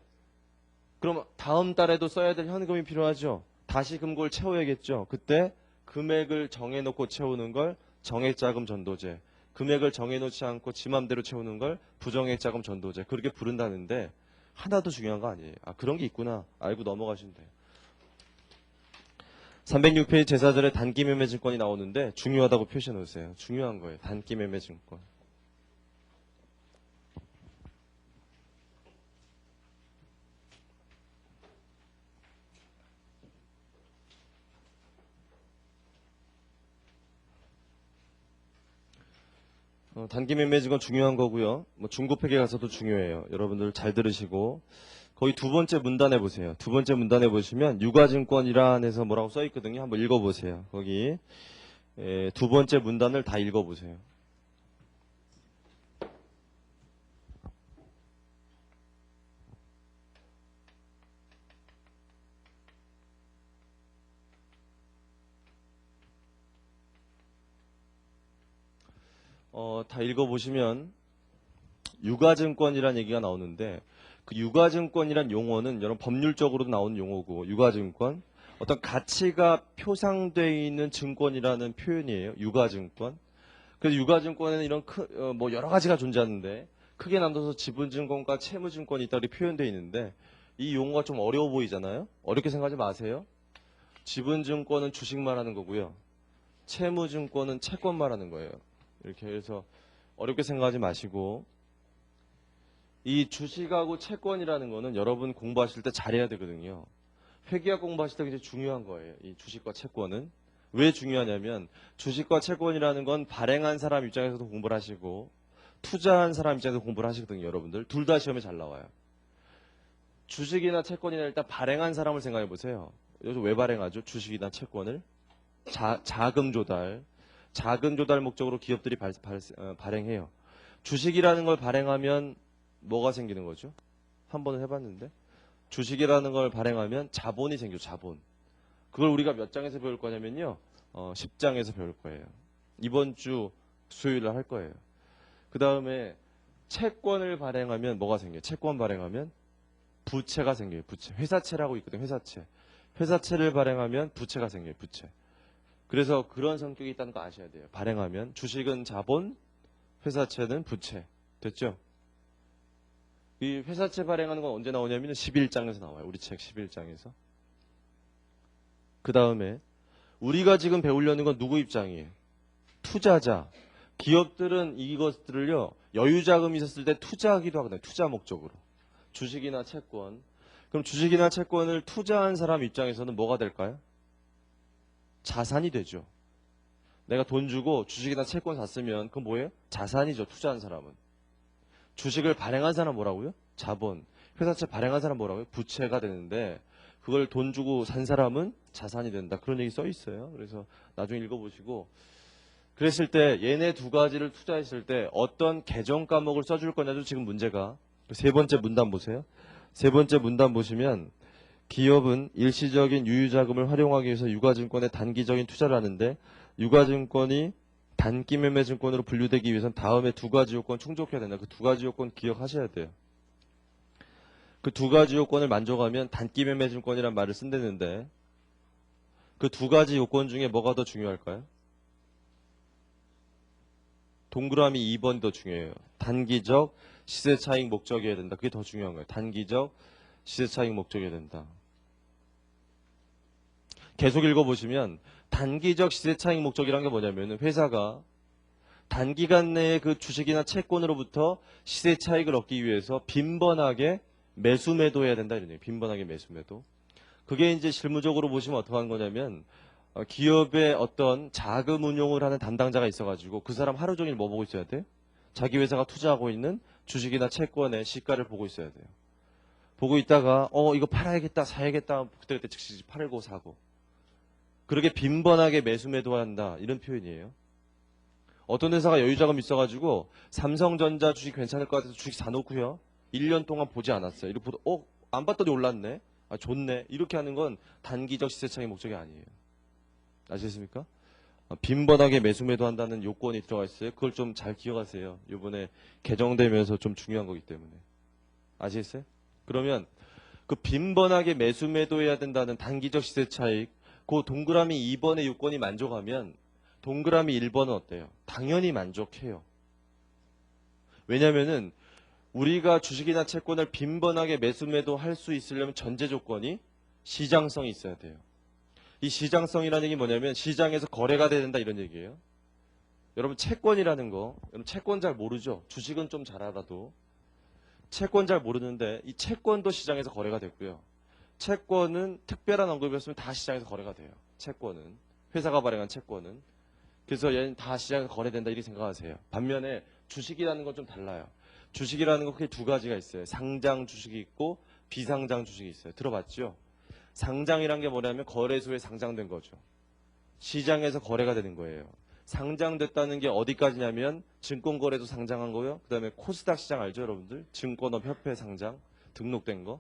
그럼 다음 달에도 써야 될 현금이 필요하죠. 다시 금고를 채워야겠죠. 그때 금액을 정해놓고 채우는 걸 정액자금 전도제, 금액을 정해놓지 않고 지 맘대로 채우는 걸 부정액자금 전도제, 그렇게 부른다는데 하나도 중요한 거 아니에요. 아, 그런 게 있구나 알고 넘어가시면 돼요. 306페이지 제4절에 단기매매증권이 나오는데 중요하다고 표시해 놓으세요. 중요한 거예요. 단기매매증권. 단기매매증권 중요한 거고요. 뭐 중고팩에 가서도 중요해요. 여러분들 잘 들으시고 거의 두 번째 문단에 보세요. 두 번째 문단에 보시면 유가증권이란에서 뭐라고 써 있거든요. 한번 읽어보세요. 거기 두 번째 문단을 다 읽어보세요. 다 읽어보시면 유가증권이란 얘기가 나오는데, 그 유가증권이란 용어는 여러분 법률적으로도 나오는 용어고, 유가증권 어떤 가치가 표상되어 있는 증권이라는 표현이에요. 유가증권. 그래서 유가증권에는 이런 뭐 여러 가지가 존재하는데 크게 나눠서 지분증권과 채무증권이 있다 이렇게 표현되어 있는데, 이 용어가 좀 어려워 보이잖아요. 어렵게 생각하지 마세요. 지분증권은 주식 말하는 거고요. 채무증권은 채권 말하는 거예요. 이렇게 해서 어렵게 생각하지 마시고, 이 주식하고 채권이라는 거는 여러분 공부하실 때 잘해야 되거든요. 회계학 공부하실 때 굉장히 중요한 거예요. 이 주식과 채권은. 왜 중요하냐면 주식과 채권이라는 건 발행한 사람 입장에서도 공부를 하시고 투자한 사람 입장에서 공부를 하시거든요. 여러분들 둘 다 시험에 잘 나와요. 주식이나 채권이나 일단 발행한 사람을 생각해 보세요. 여기서 왜 발행하죠? 주식이나 채권을 자금 조달 목적으로 기업들이 발행해요. 주식이라는 걸 발행하면 뭐가 생기는 거죠? 한 번은 해봤는데 주식이라는 걸 발행하면 자본이 생겨. 자본. 그걸 우리가 몇 장에서 배울 거냐면요. 10장에서 배울 거예요. 이번 주 수요일날 할 거예요. 그 다음에 채권을 발행하면 뭐가 생겨요? 채권 발행하면 부채가 생겨요. 부채. 회사채라고 있거든요. 회사채. 회사채를 발행하면 부채가 생겨요. 부채. 그래서 그런 성격이 있다는 거 아셔야 돼요. 발행하면 주식은 자본, 회사채는 부채. 됐죠? 이 회사채 발행하는 건 언제 나오냐면 11장에서 나와요. 우리 책 11장에서. 그 다음에 우리가 지금 배우려는 건 누구 입장이에요? 투자자. 기업들은 이것들을요, 여유자금이 있었을 때 투자하기도 하거든요. 투자 목적으로. 주식이나 채권. 그럼 주식이나 채권을 투자한 사람 입장에서는 뭐가 될까요? 자산이 되죠. 내가 돈 주고 주식이나 채권 샀으면 그건 뭐예요? 자산이죠. 투자한 사람은. 주식을 발행한 사람 뭐라고요? 자본. 회사채 발행한 사람 뭐라고요? 부채가 되는데 그걸 돈 주고 산 사람은 자산이 된다. 그런 얘기 써 있어요. 그래서 나중에 읽어보시고, 그랬을 때 얘네 두 가지를 투자했을 때 어떤 계정 과목을 써줄 거냐죠. 지금 문제가. 세 번째 문단 보세요. 세 번째 문단 보시면 기업은 일시적인 유유자금을 활용하기 위해서 유가증권에 단기적인 투자를 하는데 유가증권이 단기 매매 증권으로 분류되기 위해서는 다음에 두 가지 요건 충족해야 된다. 그 두 가지 요건 기억하셔야 돼요. 그 두 가지 요건을 만족하면 단기 매매 증권이란 말을 쓴다는데 그 두 가지 요건 중에 뭐가 더 중요할까요? 동그라미 2번이 더 중요해요. 단기적 시세 차익 목적이어야 된다. 그게 더 중요한 거예요. 단기적 시세 차익 목적이어야 된다. 계속 읽어보시면 단기적 시세 차익 목적이란 게 뭐냐면 회사가 단기간 내에 그 주식이나 채권으로부터 시세 차익을 얻기 위해서 빈번하게 매수 매도해야 된다 이런 얘기예요. 빈번하게 매수 매도. 그게 이제 실무적으로 보시면 어떻게 하는 거냐면 기업의 어떤 자금 운용을 하는 담당자가 있어가지고 그 사람 하루 종일 뭐 보고 있어야 돼? 자기 회사가 투자하고 있는 주식이나 채권의 시가를 보고 있어야 돼요. 보고 있다가 이거 팔아야겠다 사야겠다 그때 즉시 팔고 사고 그렇게 빈번하게 매수 매도한다 이런 표현이에요. 어떤 회사가 여유자금 있어가지고 삼성전자 주식 괜찮을 것 같아서 주식 사놓고요. 1년 동안 보지 않았어요. 이렇게 보다 안 봤더니 올랐네. 아 좋네. 이렇게 하는 건 단기적 시세차익 목적이 아니에요. 아시겠습니까? 빈번하게 매수 매도한다는 요건이 들어가 있어요. 그걸 좀 잘 기억하세요. 이번에 개정되면서 좀 중요한 거기 때문에. 아시겠어요? 그러면 그 빈번하게 매수 매도해야 된다는 단기적 시세차익 그 동그라미 2번의 요건이 만족하면 동그라미 1번은 어때요? 당연히 만족해요. 왜냐면은 우리가 주식이나 채권을 빈번하게 매수 매도할 수 있으려면 전제 조건이 시장성이 있어야 돼요. 이 시장성이라는 얘기 뭐냐면 시장에서 거래가 돼야 된다 이런 얘기예요. 여러분 채권이라는 거, 여러분 채권 잘 모르죠? 주식은 좀 잘 알아도 채권 잘 모르는데 이 채권도 시장에서 거래가 됐고요. 채권은 특별한 언급이었으면 다 시장에서 거래가 돼요. 채권은 회사가 발행한 채권은 그래서 얘는 다 시장에서 거래된다 이렇게 생각하세요. 반면에 주식이라는 건 좀 달라요. 주식이라는 건 크게 두 가지가 있어요. 상장 주식이 있고 비상장 주식이 있어요. 들어봤죠? 상장이란 게 뭐냐면 거래소에 상장된 거죠. 시장에서 거래가 되는 거예요. 상장됐다는 게 어디까지냐면 증권거래소 상장한 거요. 그 다음에 코스닥 시장 알죠 여러분들? 증권업 협회 상장 등록된 거.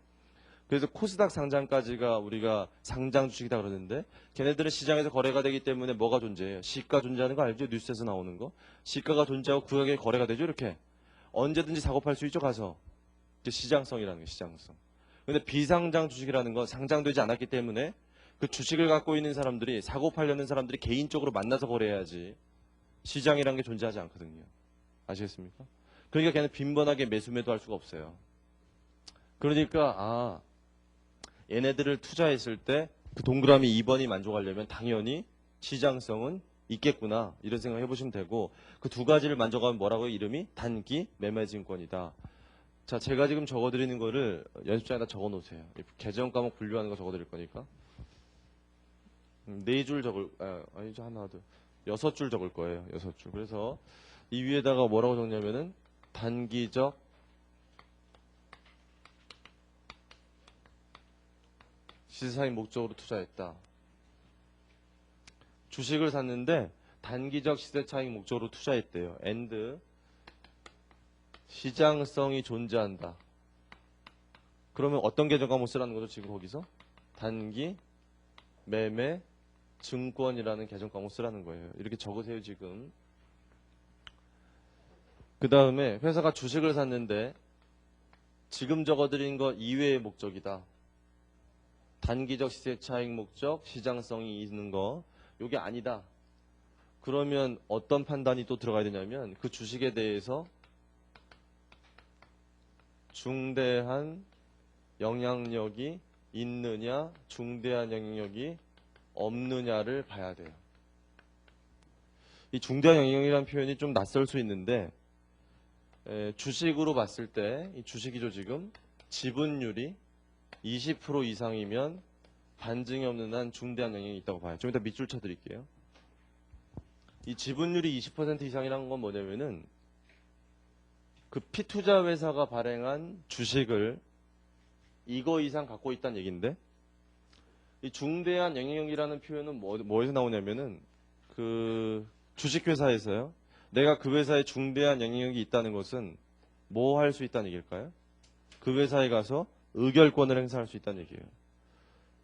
그래서 코스닥 상장까지가 우리가 상장 주식이다 그러는데 걔네들은 시장에서 거래가 되기 때문에 뭐가 존재해요? 시가 존재하는 거 알죠? 뉴스에서 나오는 거. 시가가 존재하고 구역에 거래가 되죠 이렇게. 언제든지 사고 팔 수 있죠 가서. 이게 시장성이라는 게 시장성. 근데 비상장 주식이라는 건 상장되지 않았기 때문에 그 주식을 갖고 있는 사람들이 사고 팔려는 사람들이 개인적으로 만나서 거래해야지 시장이라는 게 존재하지 않거든요. 아시겠습니까? 그러니까 걔는 빈번하게 매수 매도할 수가 없어요. 그러니까 얘네들을 투자했을 때 그 동그라미 2번이 만족하려면 당연히 시장성은 있겠구나 이런 생각 해보시면 되고 그 두 가지를 만족하면 뭐라고요? 이름이 단기 매매증권이다. 자, 제가 지금 적어드리는 거를 연습장에다 적어놓으세요. 개정 과목 분류하는 거 적어드릴 거니까. 4줄 아니죠. 하나, 둘, 6줄 적을 거예요. 6줄. 그래서 이 위에다가 뭐라고 적냐면은 단기적 시세차익 목적으로 투자했다. 주식을 샀는데 단기적 시세차익 목적으로 투자했대요. and 시장성이 존재한다. 그러면 어떤 계정 과목 쓰라는 거죠? 지금 거기서? 단기 매매 증권이라는 계정 과목 쓰라는 거예요. 이렇게 적으세요 지금. 그 다음에 회사가 주식을 샀는데 지금 적어드린 거 이외의 목적이다. 단기적 시세차익 목적, 시장성이 있는 거 이게 아니다. 그러면 어떤 판단이 또 들어가야 되냐면 그 주식에 대해서 중대한 영향력이 있느냐 중대한 영향력이 없느냐를 봐야 돼요. 이 중대한 영향력이라는 표현이 좀 낯설 수 있는데 주식으로 봤을 때 이 주식이죠 지금 지분율이 20% 이상이면 반증이 없는 한 중대한 영향이 있다고 봐요. 좀 이따 밑줄 쳐드릴게요. 이 지분율이 20% 이상이라는 건 뭐냐면은 그 피투자 회사가 발행한 주식을 이거 이상 갖고 있다는 얘기인데 이 중대한 영향력이라는 표현은 뭐에서 나오냐면은 그 주식회사에서요. 내가 그 회사에 중대한 영향력이 있다는 것은 뭐 할 수 있다는 얘기일까요? 그 회사에 가서 의결권을 행사할 수 있다는 얘기예요.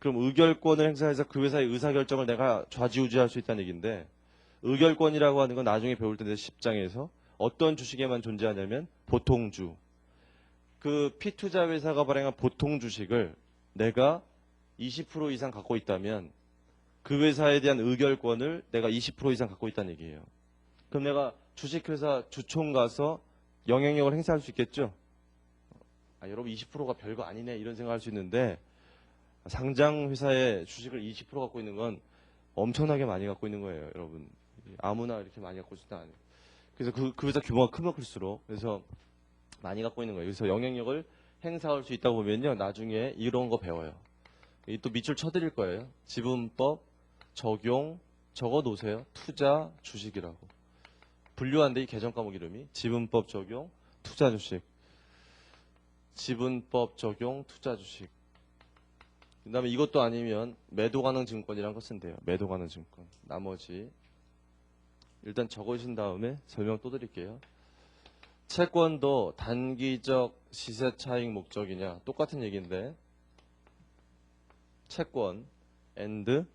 그럼 의결권을 행사해서 그 회사의 의사결정을 내가 좌지우지할 수 있다는 얘기인데, 의결권이라고 하는 건 나중에 배울 텐데 10장에서 어떤 주식에만 존재하냐면 보통주. 그 피투자 회사가 발행한 보통 주식을 내가 20% 이상 갖고 있다면 그 회사에 대한 의결권을 내가 20% 이상 갖고 있다는 얘기예요. 그럼 내가 주식회사 주총 가서 영향력을 행사할 수 있겠죠? 여러분 20%가 별거 아니네 이런 생각할 수 있는데, 상장 회사의 주식을 20% 갖고 있는 건 엄청나게 많이 갖고 있는 거예요, 여러분. 아무나 이렇게 많이 갖고 있지는 않아요. 그래서 그 회사 규모가 크면 클수록 그래서 많이 갖고 있는 거예요. 그래서 영향력을 행사할 수 있다고 보면요, 나중에 이런 거 배워요. 또 밑줄 쳐드릴 거예요. 지분법 적용 적어 놓으세요. 투자 주식이라고 분류한데, 이 개정 과목 이름이 지분법 적용 투자 주식. 지분법 적용 투자 주식. 그 다음에 이것도 아니면 매도 가능 증권이란 거 쓴대요. 매도 가능 증권. 나머지 일단 적으신 다음에 설명 또 드릴게요. 채권도 단기적 시세 차익 목적이냐, 똑같은 얘기인데, 채권 and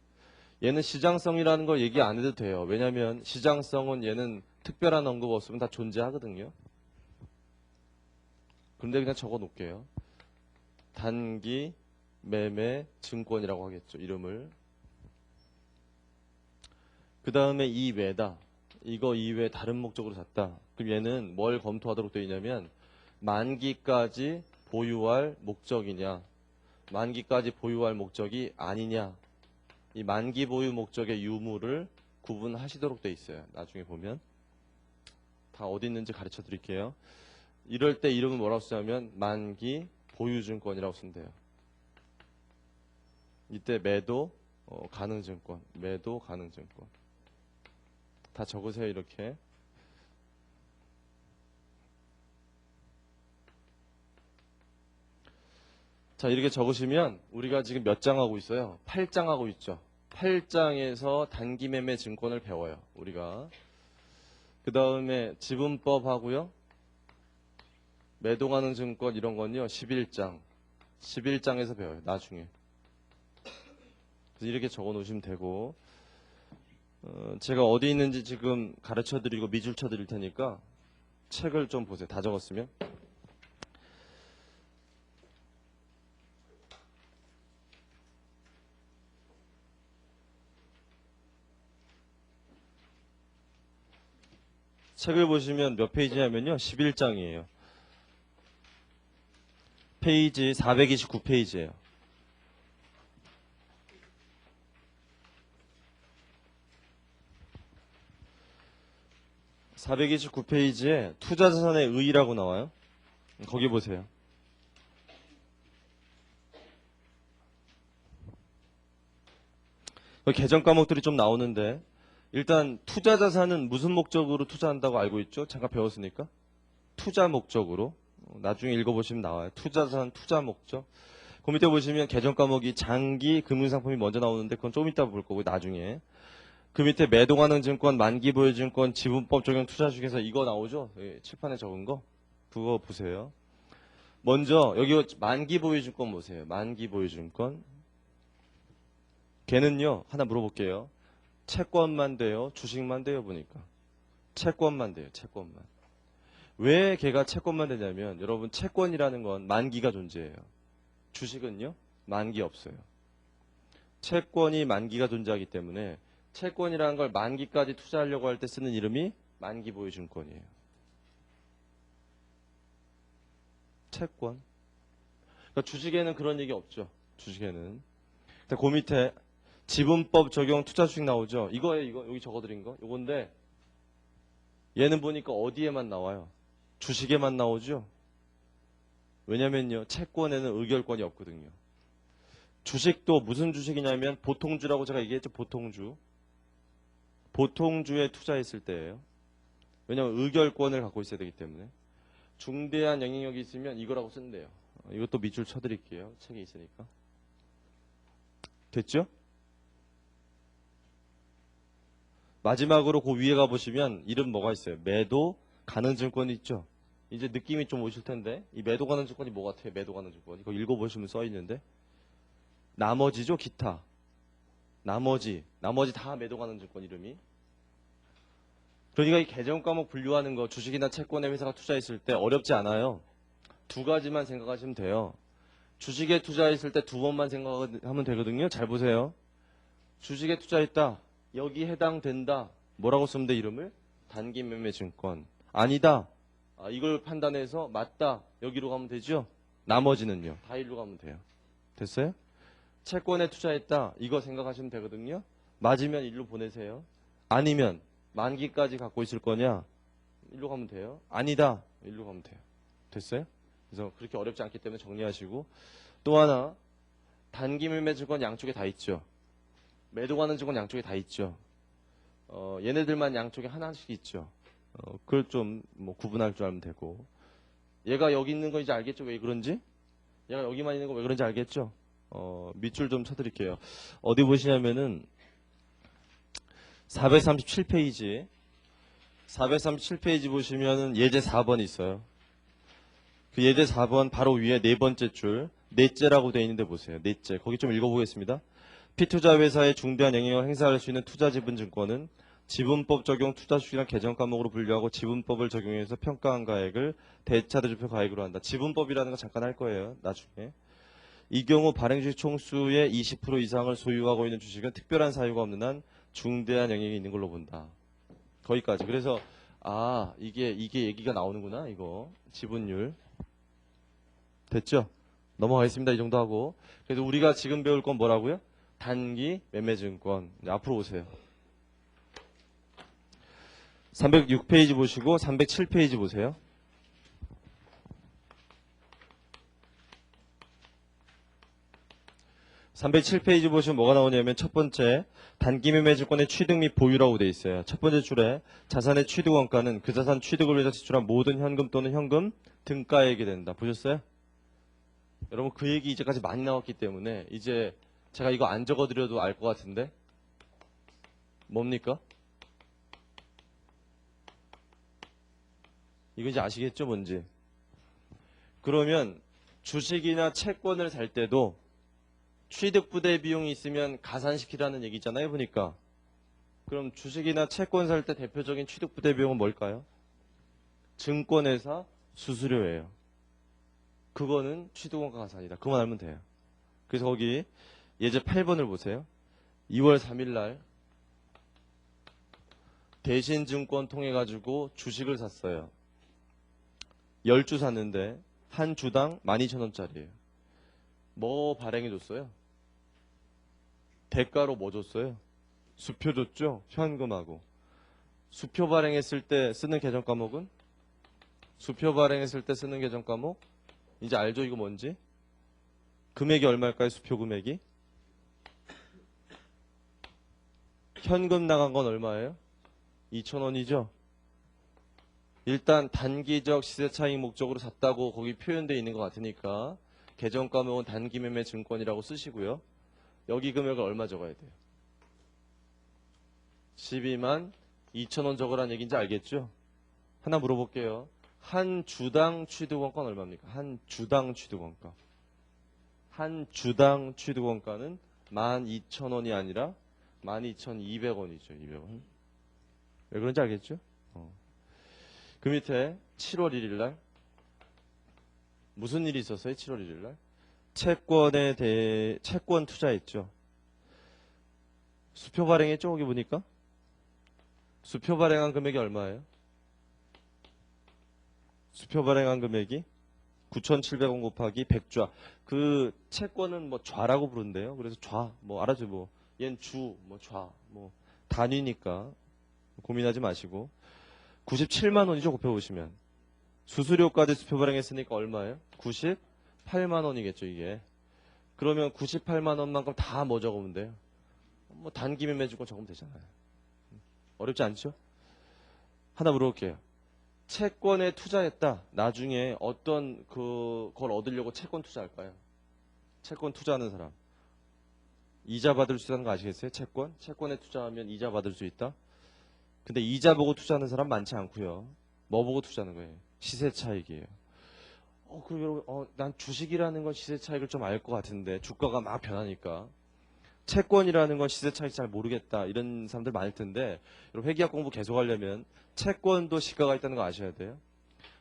얘는 시장성이라는 걸 얘기 안 해도 돼요. 왜냐하면 시장성은 얘는 특별한 언급 없으면 다 존재하거든요. 그런데 그냥 적어 놓을게요. 단기 매매 증권이라고 하겠죠, 이름을. 그 다음에 이외다. 이거 이외에 다른 목적으로 샀다. 그럼 얘는 뭘 검토하도록 되어 있냐면, 만기까지 보유할 목적이냐, 만기까지 보유할 목적이 아니냐, 이 만기 보유 목적의 유무를 구분하시도록 되어 있어요. 나중에 보면 다 어디 있는지 가르쳐 드릴게요. 이럴 때 이름은 뭐라고 쓰냐면 만기 보유증권이라고 쓴대요. 이때 매도 가능증권, 매도 가능증권 다 적으세요. 이렇게. 자, 이렇게 적으시면 우리가 지금 몇 장 하고 있어요? 8장 하고 있죠. 8장에서 단기 매매 증권을 배워요, 우리가. 그 다음에 지분법 하고요, 매도 가능 증권 이런 건요 11장에서 배워요, 나중에. 그래서 이렇게 적어 놓으시면 되고, 제가 어디 있는지 지금 가르쳐 드리고 밑줄 쳐 드릴 테니까 책을 좀 보세요. 다 적었으면. 책을 보시면 몇 페이지냐면요 11장이에요. 페이지 429페이지예요. (429페이지에) 투자자산의 의의라고 나와요. 거기 보세요. 개정 과목들이 좀 나오는데, 일단 투자자산은 무슨 목적으로 투자한다고 알고 있죠? 잠깐 배웠으니까. 투자 목적으로. 나중에 읽어보시면 나와요. 투자자산 투자 목적. 그 밑에 보시면 개정 과목이 장기 금융상품이 먼저 나오는데, 그건 좀 이따 볼 거고 나중에. 그 밑에 매도 가능 증권, 만기 보유 증권, 지분법 적용 투자 주식에서 이거 나오죠? 칠판에 적은 거. 그거 보세요. 먼저 여기 만기 보유 증권 보세요. 만기 보유 증권. 걔는요, 하나 물어볼게요. 채권만 돼요? 주식만 돼요? 보니까 채권만 돼요. 채권만. 왜 걔가 채권만 되냐면, 여러분 채권이라는 건 만기가 존재해요. 주식은요 만기 없어요. 채권이 만기가 존재하기 때문에 채권이라는 걸 만기까지 투자하려고 할 때 쓰는 이름이 만기 보유 증권이에요. 채권. 그러니까 주식에는 그런 얘기 없죠. 주식에는. 그 밑에 지분법 적용 투자 주식 나오죠. 이거예요. 이거 여기 적어드린 거. 이건데 얘는 보니까 어디에만 나와요? 주식에만 나오죠. 왜냐면요, 채권에는 의결권이 없거든요. 주식도 무슨 주식이냐면 보통주라고 제가 얘기했죠. 보통주. 보통주에 투자했을 때예요. 왜냐면 의결권을 갖고 있어야 되기 때문에. 중대한 영향력이 있으면 이거라고 쓴대요. 이것도 밑줄 쳐드릴게요. 책에 있으니까. 됐죠? 마지막으로 그 위에 가보시면 이름 뭐가 있어요? 매도 가능 증권이 있죠? 이제 느낌이 좀 오실 텐데, 이 매도 가능 증권이 뭐 같아요? 매도 가능 증권. 이거 읽어보시면 써 있는데, 나머지죠, 기타. 나머지 다 매도가는 증권 이름이. 그러니까 이 개정 과목 분류하는 거 주식이나 채권에 회사가 투자했을 때 어렵지 않아요. 두 가지만 생각하시면 돼요. 주식에 투자했을 때 두 번만 생각하면 되거든요. 잘 보세요. 주식에 투자했다. 여기 해당된다. 뭐라고 쓰면 돼, 이름을? 단기 매매 증권. 아니다. 이걸 판단해서 맞다. 여기로 가면 되죠. 나머지는요. 다 일로 가면 돼요. 됐어요? 채권에 투자했다. 이거 생각하시면 되거든요. 맞으면 일로 보내세요. 아니면 만기까지 갖고 있을 거냐? 일로 가면 돼요. 아니다. 일로 가면 돼요. 됐어요? 그래서 그렇게 어렵지 않기 때문에 정리하시고, 또 하나 단기 매매 증권 양쪽에 다 있죠. 매도 가는 증권 양쪽에 다 있죠. 얘네들만 양쪽에 하나씩 있죠. 그걸 좀 뭐 구분할 줄 알면 되고, 얘가 여기 있는 거 이제 알겠죠? 왜 그런지? 얘가 여기만 있는 거 왜 그런지 알겠죠? 밑줄 좀 쳐드릴게요. 어디 보시냐면은 437페이지 보시면은 예제 4번 있어요. 그 예제 4번 바로 위에 네 번째 줄 넷째라고 되어 있는데 보세요. 넷째. 거기 좀 읽어보겠습니다. 피투자 회사에 중대한 영향을 행사할 수 있는 투자지분증권은 지분법 적용 투자수익이나 개정 과목으로 분류하고 지분법을 적용해서 평가한 가액을 대차대조표 가액으로 한다. 지분법이라는 거 잠깐 할 거예요. 나중에. 이 경우 발행주식 총수의 20% 이상을 소유하고 있는 주식은 특별한 사유가 없는 한 중대한 영향이 있는 걸로 본다. 거기까지. 그래서 이게 얘기가 나오는구나. 이거 지분율. 됐죠? 넘어가겠습니다. 이 정도 하고. 그래서 우리가 지금 배울 건 뭐라고요? 단기 매매증권. 앞으로 오세요. 306페이지 보시고 307페이지 보세요. 307페이지 보시면 뭐가 나오냐면 첫 번째 단기 매매 증권의 취득 및 보유라고 되어 있어요. 첫 번째 줄에 자산의 취득 원가는 그 자산 취득을 위해서 지출한 모든 현금 또는 현금 등가액이 된다. 보셨어요? 여러분 그 얘기 이제까지 많이 나왔기 때문에 이제 제가 이거 안 적어드려도 알 것 같은데 뭡니까? 이거 이제 아시겠죠? 뭔지. 그러면 주식이나 채권을 살 때도 취득부대 비용이 있으면 가산시키라는 얘기잖아요. 보니까. 그럼 주식이나 채권 살 때 대표적인 취득부대 비용은 뭘까요? 증권회사 수수료예요. 그거는 취득원가 가산이다. 그만 알면 돼요. 그래서 거기 예제 8번을 보세요. 2월 3일 날 대신증권 통해 가지고 주식을 샀어요. 10주 샀는데 한 주당 12,000원짜리예요. 뭐 발행해줬어요? 대가로 뭐 줬어요? 수표 줬죠? 현금하고. 수표 발행했을 때 쓰는 계정 과목은? 수표 발행했을 때 쓰는 계정 과목? 이제 알죠? 이거 뭔지? 금액이 얼마일까요? 수표 금액이? 현금 나간 건 얼마예요? 2,000원이죠? 일단 단기적 시세차익 목적으로 샀다고 거기 표현되어 있는 것 같으니까 계정 과목은 단기 매매 증권이라고 쓰시고요. 여기 금액을 얼마 적어야 돼요? 12만 2천원 적으라는 얘기인지 알겠죠? 하나 물어볼게요. 한 주당 취득원가는 얼마입니까? 한 주당 취득원가. 한 주당 취득원가는 12,000원이 아니라 12,200원이죠. 200원. 왜 그런지 알겠죠? 그 밑에 7월 1일 날 무슨 일이 있었어요? 7월 1일 날 채권에 대해 채권 투자했죠. 수표 발행했죠. 거기 보니까 수표 발행한 금액이 얼마예요? 수표 발행한 금액이 9,700원 곱하기 100좌. 그 채권은 뭐 좌라고 부른대요. 그래서 좌, 뭐 알아죠. 뭐 얜 주, 뭐 좌, 뭐 단위니까 고민하지 마시고 97만 원이죠. 곱해보시면 수수료까지 수표 발행했으니까 얼마예요? 98만 원이겠죠. 이게. 그러면 98만 원만큼 다 뭐 적으면 돼요? 뭐 단기 매매 주권 적으면 되잖아요. 어렵지 않죠? 하나 물어볼게요. 채권에 투자했다. 나중에 어떤 그걸 얻으려고 채권 투자할까요? 채권 투자하는 사람. 이자 받을 수 있다는 거 아시겠어요? 채권? 채권에 투자하면 이자 받을 수 있다. 근데 이자 보고 투자하는 사람 많지 않고요. 뭐 보고 투자하는 거예요? 시세 차익이에요. 그럼 여러분, 난 주식이라는 건 시세 차익을 좀 알 것 같은데, 주가가 막 변하니까. 채권이라는 건 시세 차익 잘 모르겠다. 이런 사람들 많을 텐데, 여러분 회계학 공부 계속 하려면 채권도 시가가 있다는 거 아셔야 돼요.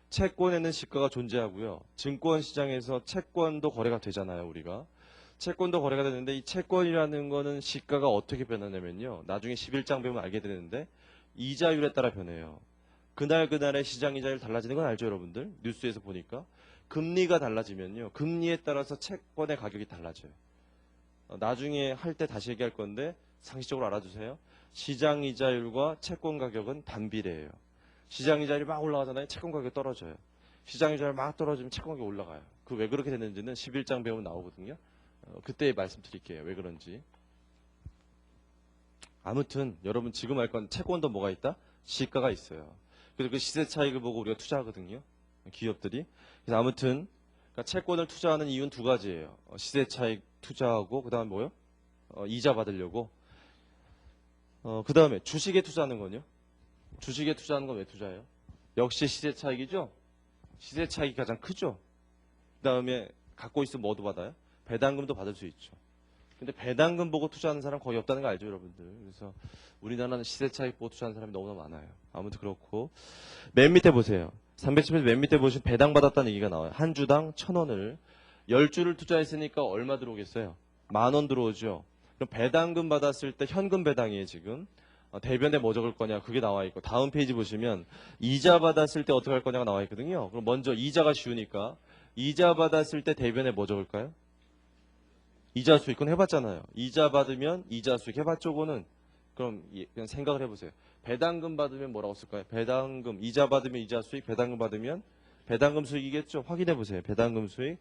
채권에는 시가가 존재하고요. 증권 시장에서 채권도 거래가 되잖아요, 우리가. 채권도 거래가 되는데 이 채권이라는 거는 시가가 어떻게 변하냐면요. 나중에 11장 배우면 알게 되는데 이자율에 따라 변해요. 그날의 시장 이자율 달라지는 건 알죠, 여러분들? 뉴스에서 보니까. 금리가 달라지면요. 금리에 따라서 채권의 가격이 달라져요. 나중에 할 때 다시 얘기할 건데 상식적으로 알아두세요. 시장 이자율과 채권 가격은 반비례해요. 시장 이자율이 막 올라가잖아요. 채권 가격이 떨어져요. 시장 이자율이 막 떨어지면 채권 가격이 올라가요. 그 왜 그렇게 됐는지는 11장 배우면 나오거든요. 그때 말씀드릴게요. 왜 그런지. 아무튼 여러분 지금 알 건 채권도 뭐가 있다? 시가가 있어요. 그래서 그 시세 차익을 보고 우리가 투자하거든요. 기업들이. 그래서 아무튼 그러니까 채권을 투자하는 이유는 두 가지예요. 시세 차익 투자하고 그다음에 뭐요? 이자 받으려고. 그다음에 주식에 투자하는 건요. 주식에 투자하는 건 왜 투자해요? 역시 시세 차익이죠. 시세 차익이 가장 크죠. 그다음에 갖고 있으면 뭐도 받아요? 배당금도 받을 수 있죠. 근데 배당금 보고 투자하는 사람 거의 없다는 거 알죠, 여러분들. 그래서 우리나라는 시세 차익 보고 투자하는 사람이 너무나 많아요. 아무튼 그렇고 맨 밑에 보세요. 310페이지 맨 밑에 보시면 배당 받았다는 얘기가 나와요. 한 주당 1,000원을 10주를 투자했으니까 얼마 들어오겠어요? 10,000원 들어오죠. 그럼 배당금 받았을 때 현금 배당이에요, 지금. 대변에 뭐 적을 거냐 그게 나와 있고 다음 페이지 보시면 이자 받았을 때 어떻게 할 거냐가 나와 있거든요. 그럼 먼저 이자가 쉬우니까 이자 받았을 때 대변에 뭐 적을까요? 이자 수익. 그건 해봤잖아요. 이자 받으면 이자 수익 해봤죠, 그거는. 그럼 그냥 생각을 해보세요. 배당금 받으면 뭐라고 쓸까요? 배당금, 이자 받으면 이자 수익, 배당금 받으면 배당금 수익이겠죠. 확인해보세요. 배당금 수익.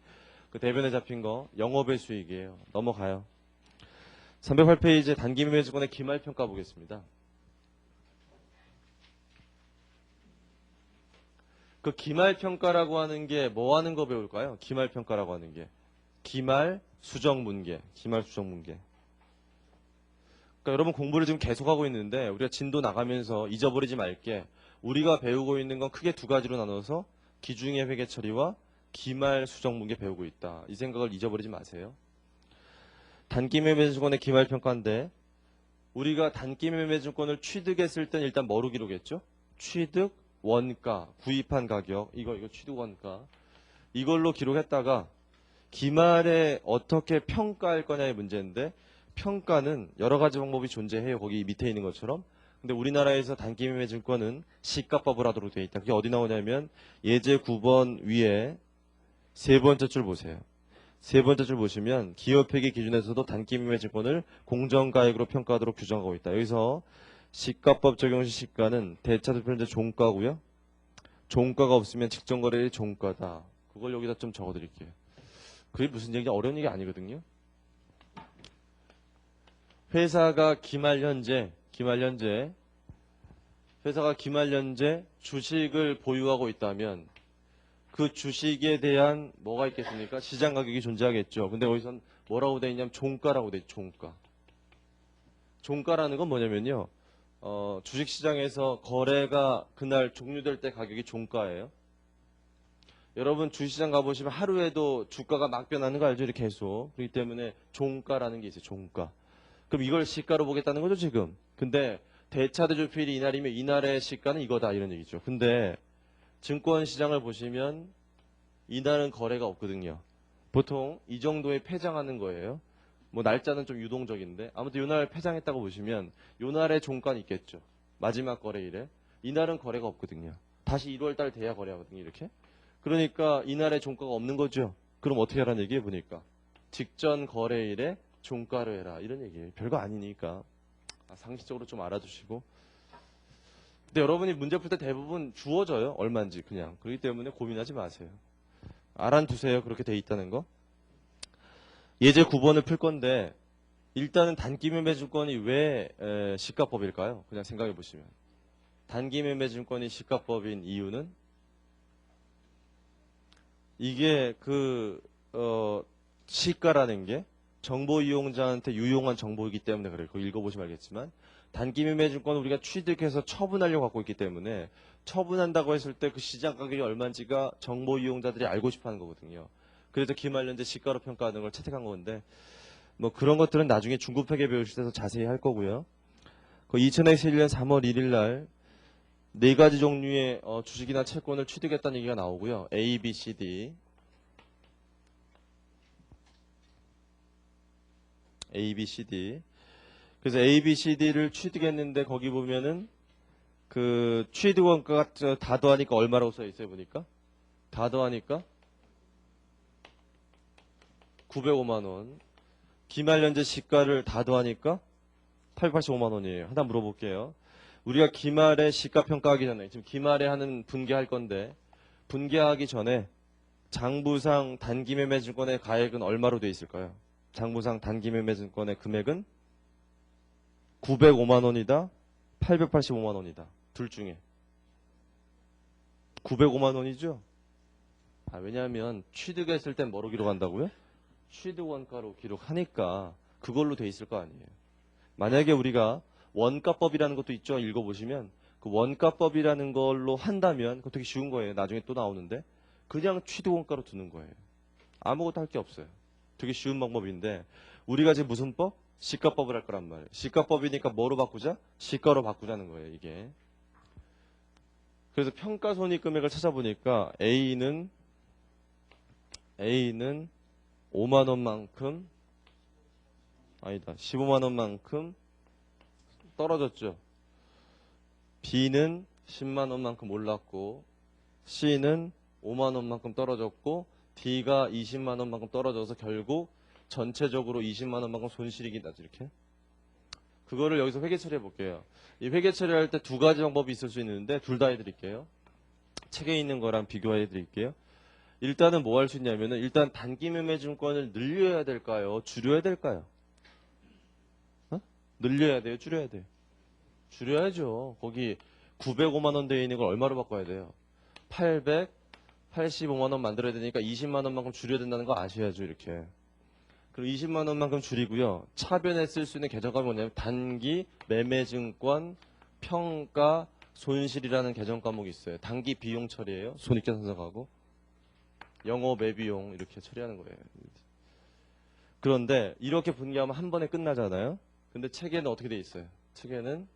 그 대변에 잡힌 거 영업의 수익이에요. 넘어가요. 308페이지 단기매매증권의 기말평가 보겠습니다. 그 기말평가라고 하는 게 뭐 하는 거 배울까요? 기말평가라고 하는 게. 기말 수정문계. 기말 수정문계. 그러니까 여러분 공부를 지금 계속하고 있는데 우리가 진도 나가면서 잊어버리지 말게. 우리가 배우고 있는 건 크게 두 가지로 나눠서 기중의 회계 처리와 기말 수정문계 배우고 있다. 이 생각을 잊어버리지 마세요. 단기매매증권의 기말평가인데 우리가 단기매매증권을 취득했을 땐 일단 뭐로 기록했죠? 취득 원가, 구입한 가격, 이거 취득 원가 이걸로 기록했다가 기말에 어떻게 평가할 거냐의 문제인데 평가는 여러 가지 방법이 존재해요. 거기 밑에 있는 것처럼. 근데 우리나라에서 단기매매증권은 시가법을 하도록 되어 있다. 그게 어디 나오냐면 예제 9번 위에 세 번째 줄 보세요. 세 번째 줄 보시면 기업회계 기준에서도 단기매매증권을 공정가액으로 평가하도록 규정하고 있다. 여기서 시가법 적용 시 시가는 대차투표인데 종가고요. 종가가 없으면 직전거래일이 종가다. 그걸 여기다 좀 적어드릴게요. 그게 무슨 얘기냐? 어려운 얘기 아니거든요. 회사가 기말 현재 회사가 기말 현재 주식을 보유하고 있다면 그 주식에 대한 뭐가 있겠습니까? 시장 가격이 존재하겠죠. 근데 거기선 뭐라고 돼 있냐면 종가라고 돼 있죠. 종가. 종가라는 건 뭐냐면요. 주식시장에서 거래가 그날 종료될 때 가격이 종가예요. 여러분 주식시장 가보시면 하루에도 주가가 막 변하는 거 알죠? 이렇게 계속. 그렇기 때문에 종가라는 게 있어요. 종가. 그럼 이걸 시가로 보겠다는 거죠, 지금. 근데 대차대조필이 이날이면 이날의 시가는 이거다 이런 얘기죠. 근데 증권시장을 보시면 이날은 거래가 없거든요. 보통 이 정도에 폐장하는 거예요. 뭐 날짜는 좀 유동적인데 아무튼 이날 폐장했다고 보시면 이날의 종가는 있겠죠. 마지막 거래일에. 이날은 거래가 없거든요. 다시 1월달 돼야 거래하거든요. 이렇게. 그러니까 이날의 종가가 없는 거죠. 그럼 어떻게 하라는 얘기예요 보니까. 직전 거래일에 종가로 해라 이런 얘기예요. 별거 아니니까 상식적으로 좀 알아두시고. 근데 여러분이 문제 풀 때 대부분 주어져요. 얼마인지 그냥. 그렇기 때문에 고민하지 마세요. 알아두세요. 그렇게 돼 있다는 거. 예제 9번을 풀 건데 일단은 단기매매증권이 왜 시가법일까요? 그냥 생각해 보시면. 단기매매증권이 시가법인 이유는 이게 시가라는 게 정보 이용자한테 유용한 정보이기 때문에 그래요. 그거 읽어보시면 알겠지만 단기매매증권은 우리가 취득해서 처분하려고 갖고 있기 때문에 처분한다고 했을 때 그 시장 가격이 얼마인지가 정보 이용자들이 알고 싶어하는 거거든요. 그래서 기말년제 시가로 평가하는 걸 채택한 건데 뭐 그런 것들은 나중에 중급회계 배우실 때도 자세히 할 거고요. 그 2021년 3월 1일 날 네 가지 종류의 주식이나 채권을 취득했다는 얘기가 나오고요. A, B, C, D. A, B, C, D. 그래서 A, B, C, D를 취득했는데 거기 보면은 그 취득 원가가 다 더하니까 얼마라고 써 있어요, 보니까? 다 더하니까 905만 원. 기말연재 시가를 다 더하니까 885만 원이에요. 하나 물어볼게요. 우리가 기말에 시가 평가하기 전에 지금 기말에 하는 분개할 건데 분개하기 전에 장부상 단기매매증권의 가액은 얼마로 돼 있을까요? 장부상 단기매매증권의 금액은 905만 원이다, 885만 원이다. 둘 중에 905만 원이죠? 왜냐하면 취득했을 땐 뭐로 기록한다고요? 취득 원가로 기록하니까 그걸로 돼 있을 거 아니에요. 만약에 우리가 원가법이라는 것도 있죠. 읽어보시면 그 원가법이라는 걸로 한다면 그거 되게 쉬운 거예요. 나중에 또 나오는데 그냥 취득 원가로 두는 거예요. 아무것도 할 게 없어요. 되게 쉬운 방법인데 우리가 지금 무슨 법? 시가법을 할 거란 말이에요. 시가법이니까 뭐로 바꾸자? 시가로 바꾸자는 거예요. 이게. 그래서 평가손익금액을 찾아보니까 A는 5만 원만큼 아니다. 15만 원만큼 떨어졌죠. B는 10만 원만큼 올랐고 C는 5만 원만큼 떨어졌고 D가 20만 원만큼 떨어져서 결국 전체적으로 20만 원만큼 손실이긴 하죠. 이렇게. 그거를 여기서 회계 처리해 볼게요. 이 회계 처리할 때 두 가지 방법이 있을 수 있는데 둘 다 해드릴게요. 책에 있는 거랑 비교해 드릴게요. 일단은 뭐 할 수 있냐면은 일단 단기매매증권을 늘려야 될까요? 줄여야 될까요? 늘려야 돼요? 줄여야 돼요? 줄여야죠. 거기 905만 원 되어 있는 걸 얼마로 바꿔야 돼요? 885만 원 만들어야 되니까 20만 원만큼 줄여야 된다는 거 아셔야죠. 이렇게. 그리고 20만 원만큼 줄이고요. 차변에 쓸 수 있는 계정값이 뭐냐면 단기 매매증권 평가 손실이라는 계정 과목이 있어요. 단기 비용 처리예요. 손익계산서하고 영어 매비용 이렇게 처리하는 거예요. 그런데 이렇게 분개하면 한 번에 끝나잖아요. 근데 책에는 어떻게 돼 있어요? 책에는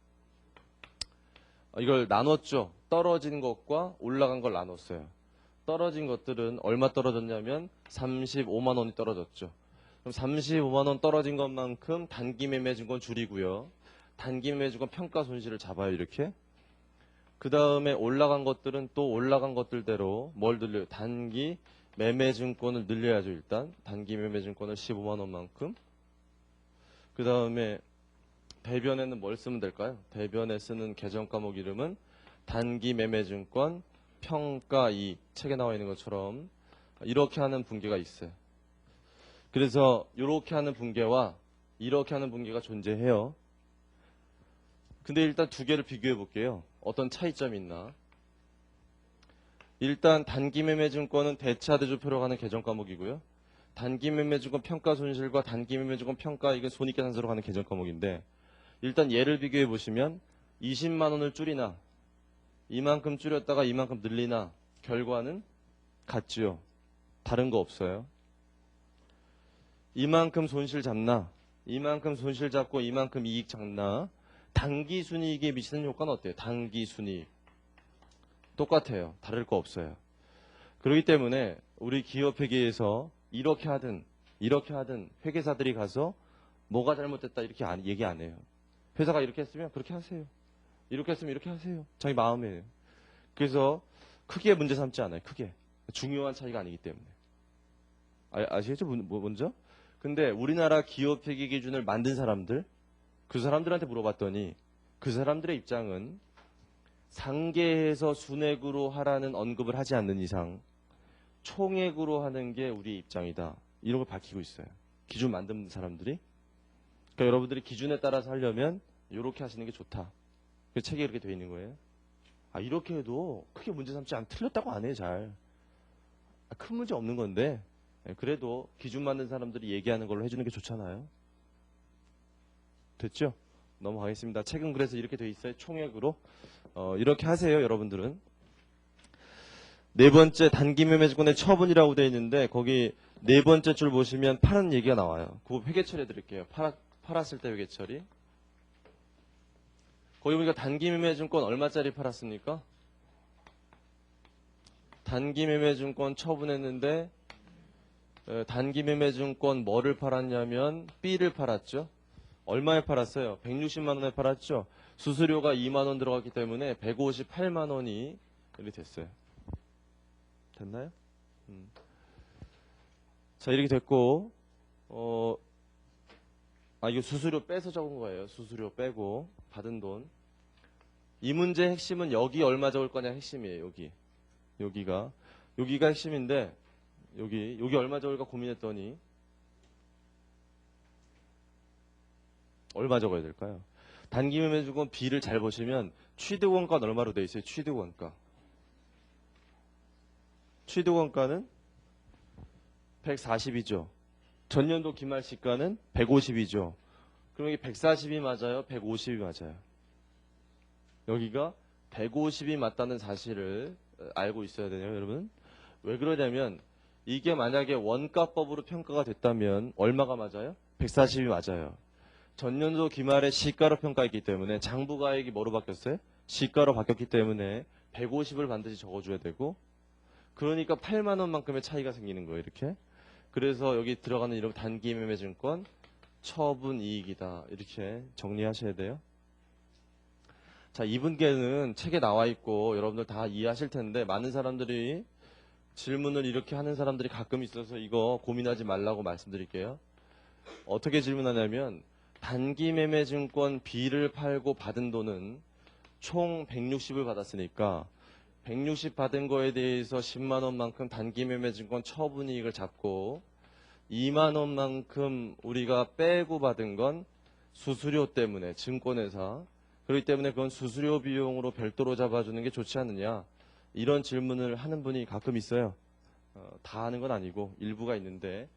이걸 나눴죠. 떨어진 것과 올라간 걸 나눴어요. 떨어진 것들은 얼마 떨어졌냐면 35만 원이 떨어졌죠. 그럼 35만 원 떨어진 것만큼 단기 매매증권 줄이고요. 단기 매매증권 평가 손실을 잡아요. 이렇게. 그 다음에 올라간 것들은 또 올라간 것들대로 뭘 늘려요? 단기 매매증권을 늘려야죠. 일단 단기 매매증권을 15만 원만큼. 그 다음에 대변에는 뭘 쓰면 될까요? 대변에 쓰는 계정 과목 이름은 단기 매매증권 평가 2 책에 나와 있는 것처럼 이렇게 하는 분개가 있어요. 그래서 이렇게 하는 분개와 이렇게 하는 분개가 존재해요. 근데 일단 두 개를 비교해 볼게요. 어떤 차이점이 있나? 일단 단기매매증권은 대차대조표로 가는 계정 과목이고요. 단기매매증권 평가 손실과 단기매매증권 평가 이게 손익계산서로 가는 계정 과목인데 일단 얘를 비교해 보시면 20만 원을 줄이나 이만큼 줄였다가 이만큼 늘리나 결과는 같지요. 다른 거 없어요. 이만큼 손실 잡나 이만큼 손실 잡고 이만큼 이익 잡나 단기 순이익에 미치는 효과는 어때요? 단기 순이익 똑같아요. 다를 거 없어요. 그렇기 때문에 우리 기업회계에서 이렇게 하든 회계사들이 가서 뭐가 잘못됐다 이렇게 얘기 안 해요. 회사가 이렇게 했으면 그렇게 하세요. 이렇게 했으면 이렇게 하세요. 자기 마음이에요. 그래서 크게 문제 삼지 않아요. 크게. 중요한 차이가 아니기 때문에. 아시겠죠? 먼저? 근데 우리나라 기업회계 기준을 만든 사람들 그 사람들한테 물어봤더니 그 사람들의 입장은 상계해서 순액으로 하라는 언급을 하지 않는 이상 총액으로 하는 게 우리의 입장이다. 이런 걸 밝히고 있어요. 기준 만든 사람들이. 그러니까 여러분들이 기준에 따라서 하려면 이렇게 하시는 게 좋다. 그 책에 이렇게 되어 있는 거예요. 이렇게 해도 크게 문제 삼지 않고 틀렸다고 안 해요. 잘. 큰 문제 없는 건데 그래도 기준 만든 사람들이 얘기하는 걸로 해주는 게 좋잖아요. 됐죠? 넘어가겠습니다. 책은 그래서 이렇게 돼 있어요. 총액으로. 이렇게 하세요, 여러분들은. 네 번째 단기매매증권의 처분이라고 되어 있는데 거기 네 번째 줄 보시면 파는 얘기가 나와요. 그거 회계 처리해 드릴게요. 팔았을 때 회계 처리. 거기 보니까 단기매매증권 얼마짜리 팔았습니까? 단기매매증권 처분했는데 단기매매증권 뭐를 팔았냐면 B를 팔았죠. 얼마에 팔았어요? 160만 원에 팔았죠. 수수료가 2만 원 들어갔기 때문에 158만 원이 이렇게 됐어요. 됐나요? 자, 이렇게 됐고 이거 수수료 빼서 적은 거예요. 수수료 빼고 받은 돈. 이 문제의 핵심은 여기 얼마 적을 거냐 핵심이에요. 여기가 핵심인데 여기 얼마 적을까 고민했더니 얼마 적어야 될까요? 단기매매증권 B를 잘 보시면 취득원가는 얼마로 돼 있어요? 취득원가는 140이죠. 전년도 기말 시가는 150이죠. 그럼 여기 140이 맞아요? 150이 맞아요? 여기가 150이 맞다는 사실을 알고 있어야 되네요, 여러분. 왜 그러냐면 이게 만약에 원가법으로 평가가 됐다면 얼마가 맞아요? 140이 맞아요. 전년도 기말에 시가로 평가했기 때문에 장부가액이 뭐로 바뀌었어요? 시가로 바뀌었기 때문에 150을 반드시 적어줘야 되고 그러니까 8만 원만큼의 차이가 생기는 거예요. 이렇게. 그래서 여기 들어가는 이런 단기매매증권 처분이익이다. 이렇게 정리하셔야 돼요. 자, 이 분께는 책에 나와 있고 여러분들 다 이해하실 텐데 많은 사람들이 질문을 이렇게 하는 사람들이 가끔 있어서 이거 고민하지 말라고 말씀드릴게요. 어떻게 질문하냐면 단기매매증권 B를 팔고 받은 돈은 총 160을 받았으니까 160 받은 거에 대해서 10만 원만큼 단기매매증권 처분이익을 잡고 2만 원만큼 우리가 빼고 받은 건 수수료 때문에 증권회사 그렇기 때문에 그건 수수료 비용으로 별도로 잡아주는 게 좋지 않느냐 이런 질문을 하는 분이 가끔 있어요. 다 하는 건 아니고 일부가 있는데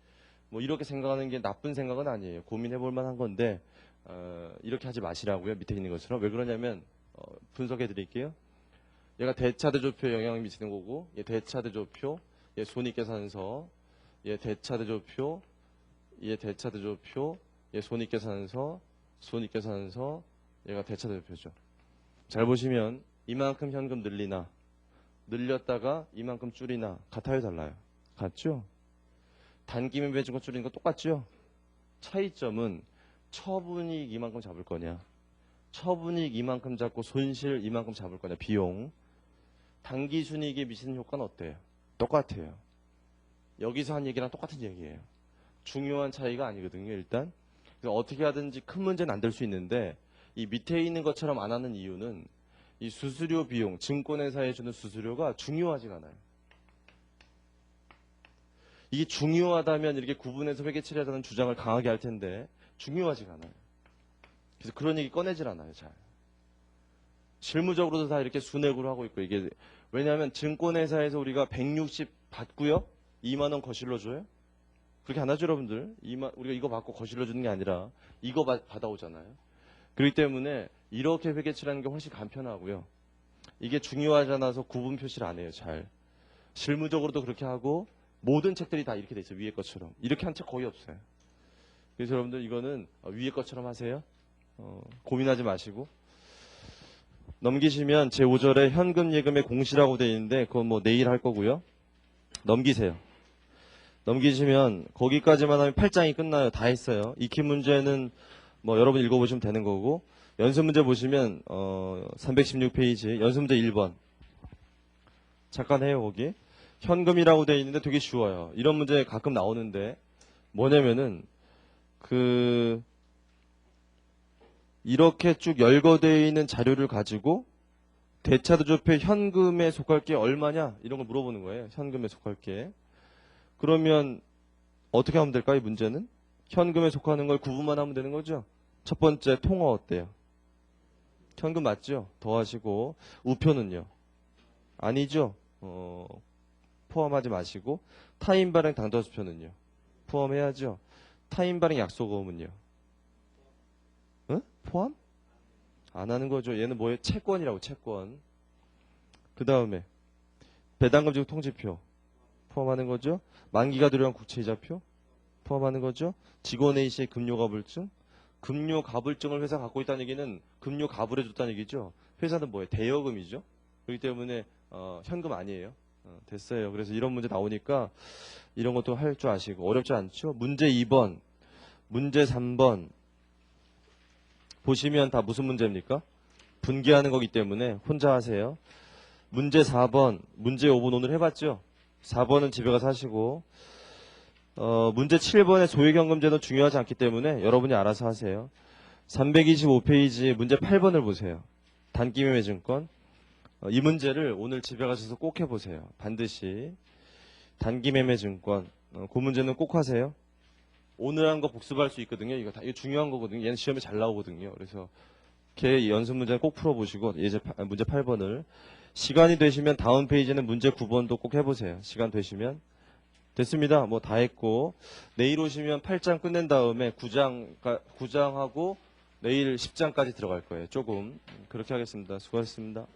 뭐 이렇게 생각하는 게 나쁜 생각은 아니에요. 고민해 볼 만한 건데 이렇게 하지 마시라고요. 밑에 있는 것처럼. 왜 그러냐면 분석해 드릴게요. 얘가 대차대조표에 영향을 미치는 거고 얘 대차대조표, 얘 손익계산서, 얘 대차대조표, 얘 대차대조표, 얘 손익계산서, 손익계산서, 얘가 대차대조표죠. 잘 보시면 이만큼 현금 늘렸다가 이만큼 줄이나 같아요, 달라요? 같죠? 단기매매증권 줄이는 거 똑같죠? 차이점은 처분이익 이만큼 잡을 거냐 처분이익 이만큼 잡고 손실 이만큼 잡을 거냐 비용 단기순이익에 미치는 효과는 어때요? 똑같아요. 여기서 한 얘기랑 똑같은 얘기예요. 중요한 차이가 아니거든요. 일단 그래서 어떻게 하든지 큰 문제는 안 될 수 있는데 이 밑에 있는 것처럼 안 하는 이유는 이 수수료 비용 증권회사에 주는 수수료가 중요하지가 않아요. 이게 중요하다면 이렇게 구분해서 회계 처리하자는 주장을 강하게 할 텐데 중요하지가 않아요. 그래서 그런 얘기 꺼내질 않아요. 잘. 실무적으로도 다 이렇게 순액으로 하고 있고 이게 왜냐하면 증권회사에서 우리가 160 받고요. 2만 원 거실러 줘요. 그렇게 안 하죠, 여러분들. 우리가 이거 받고 거실러 주는 게 아니라 이거 받아오잖아요. 그렇기 때문에 이렇게 회계 처리하는 게 훨씬 간편하고요. 이게 중요하지 않아서 구분 표시를 안 해요. 잘. 실무적으로도 그렇게 하고 모든 책들이 다 이렇게 돼 있어요. 위에 것처럼. 이렇게 한 책 거의 없어요. 그래서 여러분들 이거는 위에 것처럼 하세요. 고민하지 마시고. 넘기시면 제5절에 현금 예금의 공시라고 되어 있는데 그건 뭐 내일 할 거고요. 넘기세요. 넘기시면 거기까지만 하면 8장이 끝나요. 다 했어요. 익히 문제는 뭐 여러분 읽어보시면 되는 거고 연습 문제 보시면 316페이지 연습 문제 1번 잠깐 해요. 거기 현금이라고 되어 있는데 되게 쉬워요. 이런 문제 가끔 나오는데 뭐냐면은 이렇게 쭉 열거되어 있는 자료를 가지고 대차대조표 현금에 속할 게 얼마냐 이런 걸 물어보는 거예요. 현금에 속할 게. 그러면 어떻게 하면 될까요? 이 문제는 현금에 속하는 걸 구분만 하면 되는 거죠. 첫 번째 통화 어때요? 현금 맞죠? 더하시고 우표는요? 아니죠. 포함하지 마시고 타인 발행 당도수표는요? 포함해야죠. 타인 발행 약속어음은요? 응? 포함? 안 하는 거죠. 얘는 뭐예요? 채권이라고, 채권. 그 다음에 배당금지급 통지표 포함하는 거죠. 만기가 들어간 국채이자표 포함하는 거죠. 직원 A씨의 금융가불증. 금융가불증을 회사가 갖고 있다는 얘기는 금융가불해줬다는 얘기죠. 회사는 뭐예요? 대여금이죠. 그렇기 때문에 현금 아니에요. 됐어요. 그래서 이런 문제 나오니까 이런 것도 할 줄 아시고 어렵지 않죠. 문제 2번, 문제 3번 보시면 다 무슨 문제입니까? 분기하는 거기 때문에 혼자 하세요. 문제 4번, 문제 5번 오늘 해봤죠? 4번은 집에 가서 하시고 문제 7번의 소액연금제는 중요하지 않기 때문에 여러분이 알아서 하세요. 325페이지 문제 8번을 보세요. 단기매매증권. 이 문제를 오늘 집에 가셔서 꼭 해보세요. 반드시. 단기매매증권. 그 문제는 꼭 하세요. 오늘 한 거 복습할 수 있거든요. 이거 중요한 거거든요. 얘는 시험에 잘 나오거든요. 그래서 걔 연습 문제는 꼭 풀어보시고 문제 8번을 시간이 되시면 다음 페이지는 문제 9번도 꼭 해보세요. 시간 되시면. 됐습니다. 뭐 다 했고 내일 오시면 8장 끝낸 다음에 9장하고 내일 10장까지 들어갈 거예요. 조금 그렇게 하겠습니다. 수고하셨습니다.